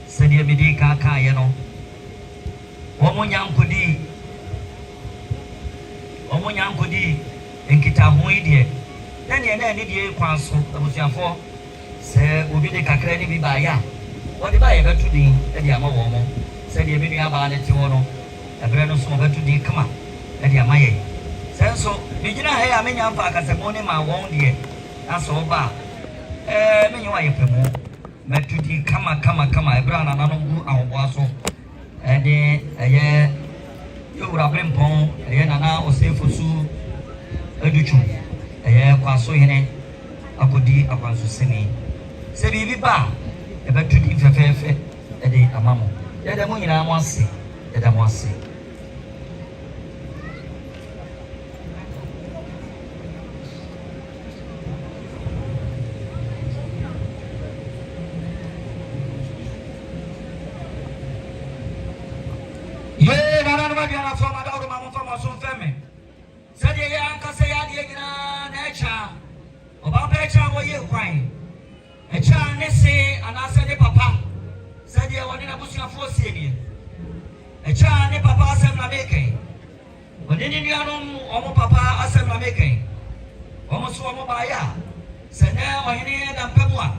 sede medi kaka ye no omo nyankodi enkita ho ide na ne die kwaso abusuafo se obi de kakra ni bi ba ya wode ba ye betu din e de ama wo mo sede me nua ba ne ti wo no ebre no so betu din kama e de ama ye senso bigina he ya menya mfa akasemo ne ma won de aso ba me nyo aye pemu metu din kama ebra na nanom ahobо aso de eye yowura brempon eye nana osefosu Adutwum eye Kwaso Hene akodi akwanso sini se bibi ba e betu din fefefe e de amamo ye de mo nyina mo ase ye de mo ase na forma da uma forma so feme sadia ya nkasa ya de nyina na echa oba ba echa wo ye kwan echa ne se anase ne papa sadia woni na busu afo sie ni echa ne papa asem na meke woni ni nuanom omo papa asem na meke omo so omo ba ya se ne ohene da mpamu a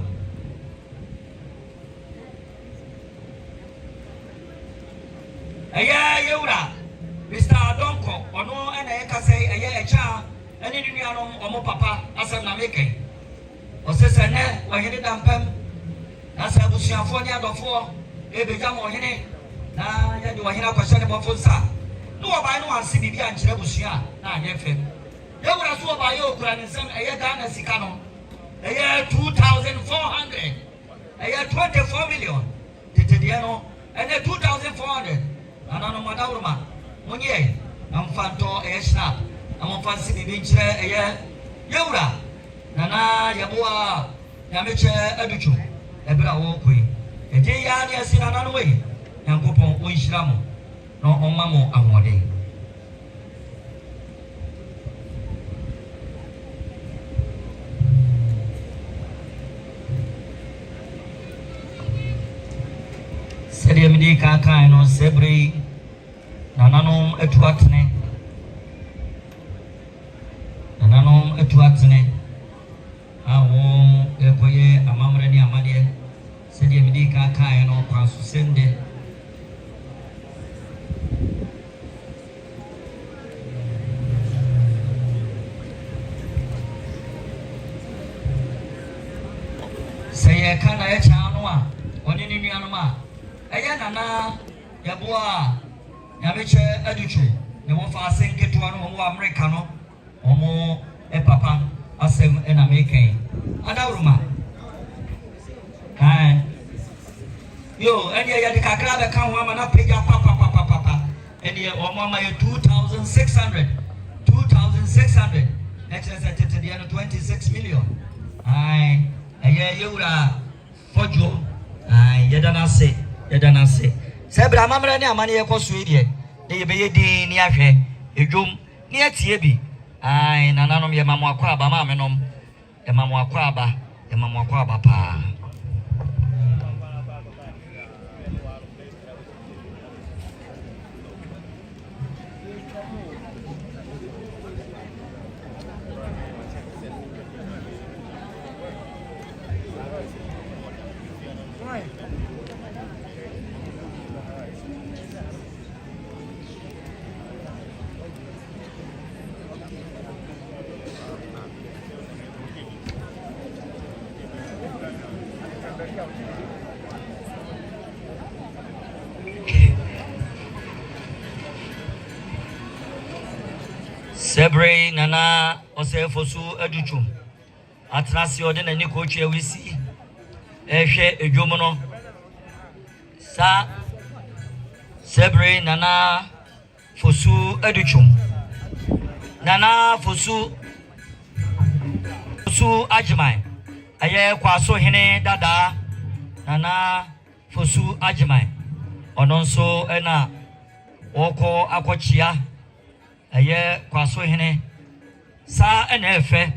aya yewura Mr. Adonko, ono ena ekase eye echa ene ni nuanom omo papa asem na meke osese ne ohene dampem asa busuafo ni adofo ebeja mo ohene na ya de ohene akwahye ne bofo nsa no oba no anse bibi ankyere busua na anye fem yewura so oba ye okura ne nsem eye Ghana sika no eye 2400 eye 24 million tetedie no ene 2400 anano madawruma Monye, amfanto esna, amfansi bibi nkyere eye yewura nana Yeboah Nyamekye Adutwum ebra wo koi eje ya ne asi nana no we Nyankopon onhyira mo no omma mo ahode midi kaka no sebre nananom etuatene awo ekoye amamre ni amade sedi midi kaka no Kwaso sende seye kana ya chano a oni ni nuanom a eye nana Yeboah Nyamekye Adutwum ne wo fa asenketo no wo America no omo papa asem na meken adawruma yo ene ya de kakra be kan ho ama na pega papa ene omo ama 2600 that's 26 million yewura fojo yedana se sebra mamra ne amane ye koso ide ne ye beye din ni ahwe edwom ne atie bi nananom ye mamu akwa aba ma menom ye mamu akwa aba pa Sebre nana osefosu Adutwum atrasi ode na ni kochu awisi ehwe edwom no sa sebre nana fosu Adutwum nana fosu ajimai aye Kwaso hene dada nana fosu ajimai ononso ena woko akochia aye Kwaso hene sa ena efe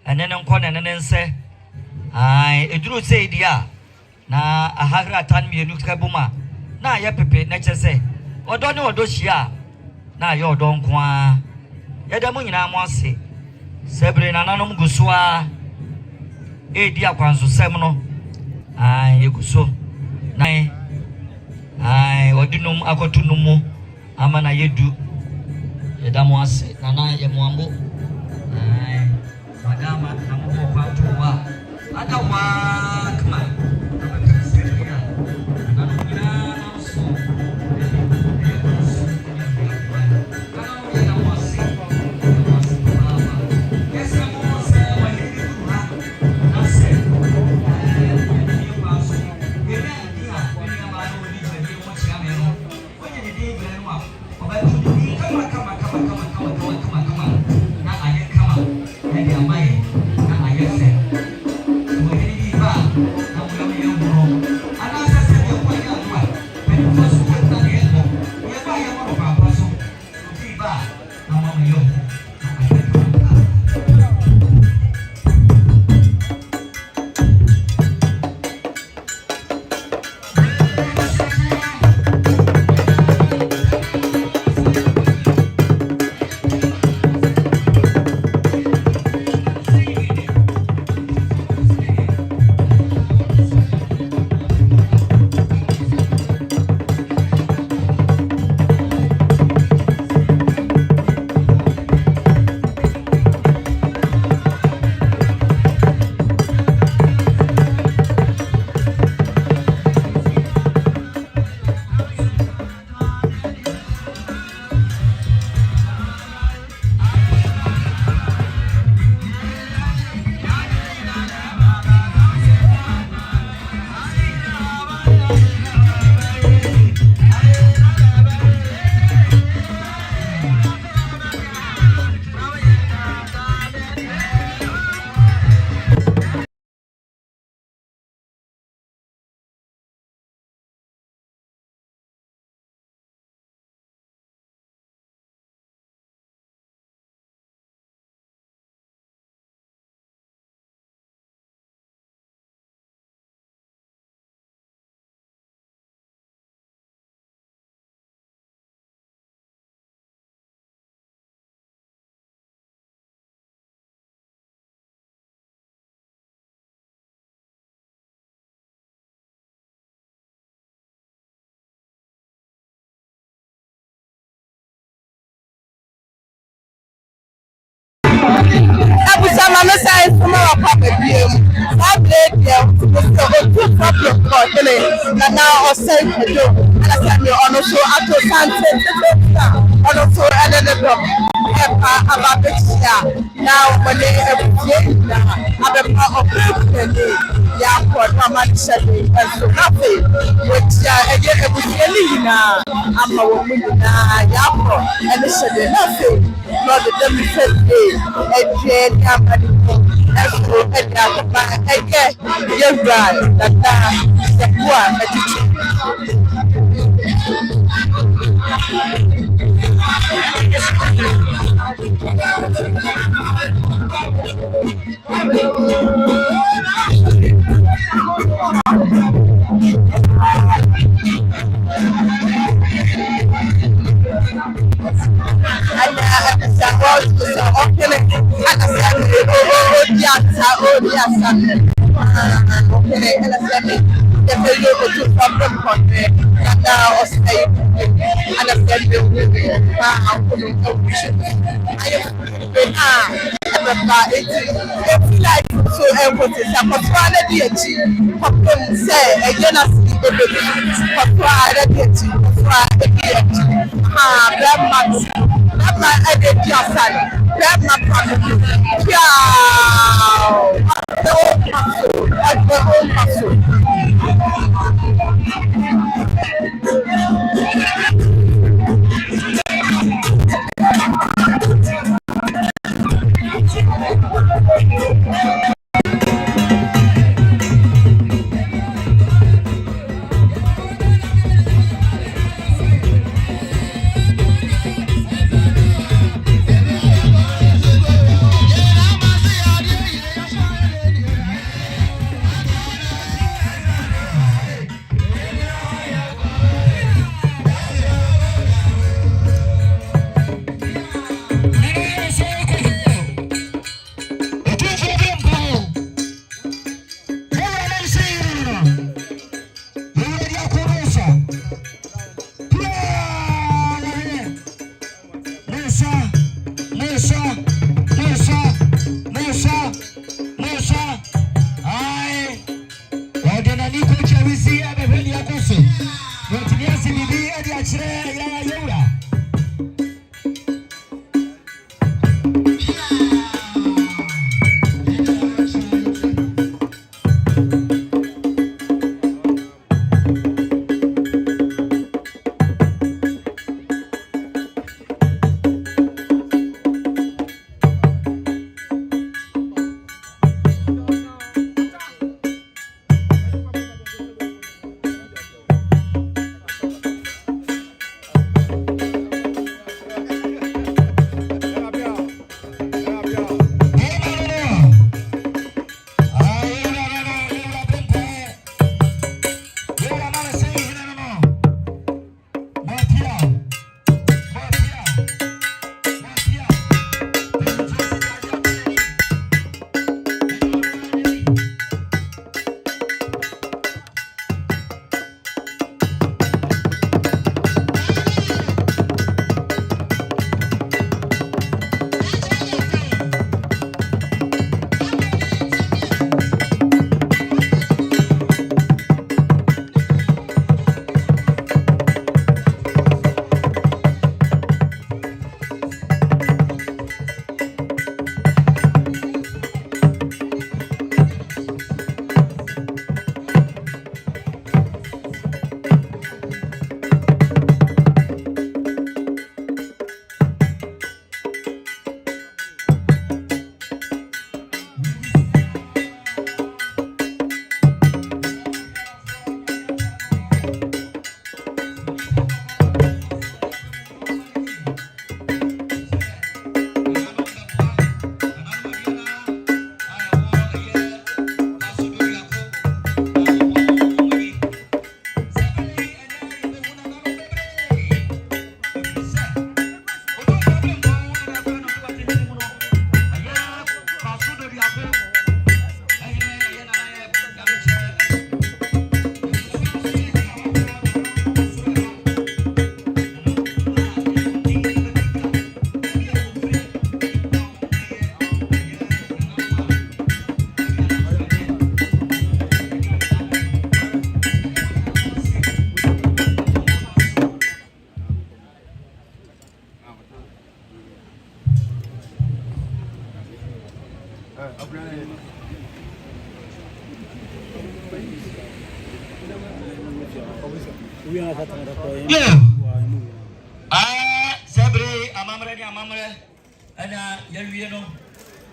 enene nko nene nse eduru se dia na ahahra tan mienu kabuma na aye pepe na chese odo ne odo hia na aye odo nko a yeda mu nyina mo ase sebre nananom gusua edi akwanso sem no eguso na odinum akotunum ama na yedu yeda mo ase nana ye mo ambo madama na mo kwa tuwa adawa kama mama say from our papa biem that blade there was the otu problem for kele na now o say do na say me ono so ato sante ono so ene ne do ababechia now when they na abepa oprekele ya kwa mama shade so nothing which eje ebusieli na ama wo mu na ya kwa ene shade nothing not the dem say eje ya mani eso eja kwa eje yebra tata sekwa ejichi Sabre amamre ana yawie no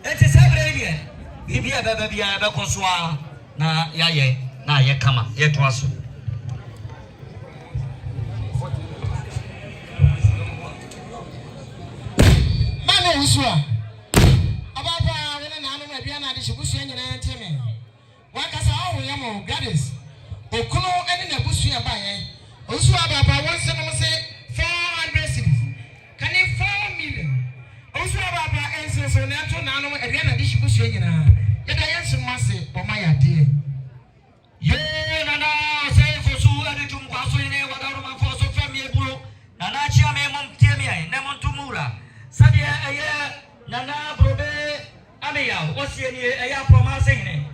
enti sabre die bibia baba bia be kosoa na yaye na ye kama ye to aso mane usua ababa wena na anu na bia na de shibusua nyina nteme wakasa awo yamo gardens okuno ene na busua ba ye usua baba wonse no se 400 cities can you 4 million usua baba ense so na to na anu e bia na de shibusua nyina ye da yense mase o ma ya de ye nana say Kwaso Deduakohene Kwaso ine wadaru ma fo so fam ye bulo nana chia me mom tie me ai ne mom tumura sabe eye nana brobe ameya wosie ni eye promise hene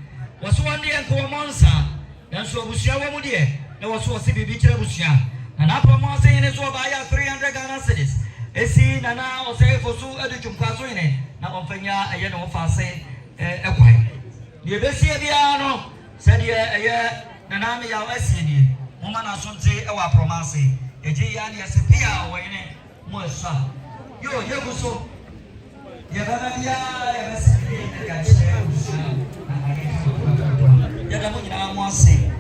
woso wonde enko monsa nanso abusua wo mu de na woso wose bibi kire abusua nana promise hene so ba ya 300 Ghana cedis esi nana o say Kwaso Deduakohene Kwaso ine na onfanya eye no fase ekwai de besie bia no said ye nana me ya wasie ni moma na so nte e wa promise eje ya ne ase pia wo ine mo sa yo ye guso ye baba bia ye basi ni ka chere ya da mo nyina mo ase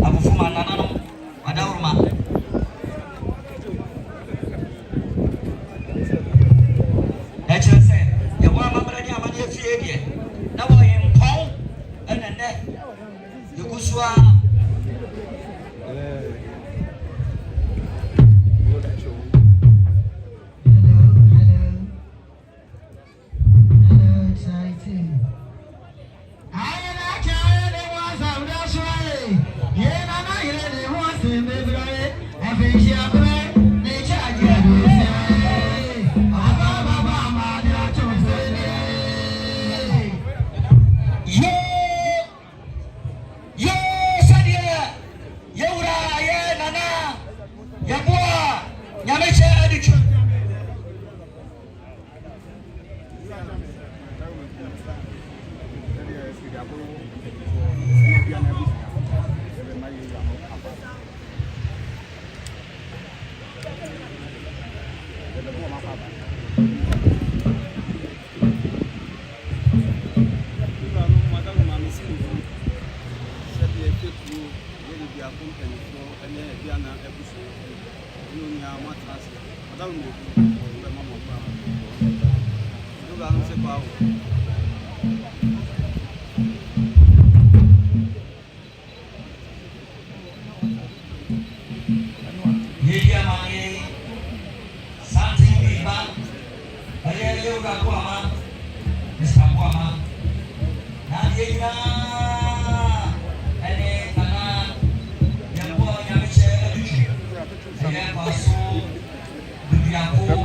abufuma nana no adawruma chere se ye wa mabra ni amane fie die na wo ye mpon enene ye gusua Yeboah Nyamekye Adutwum Kwaso Deduakohene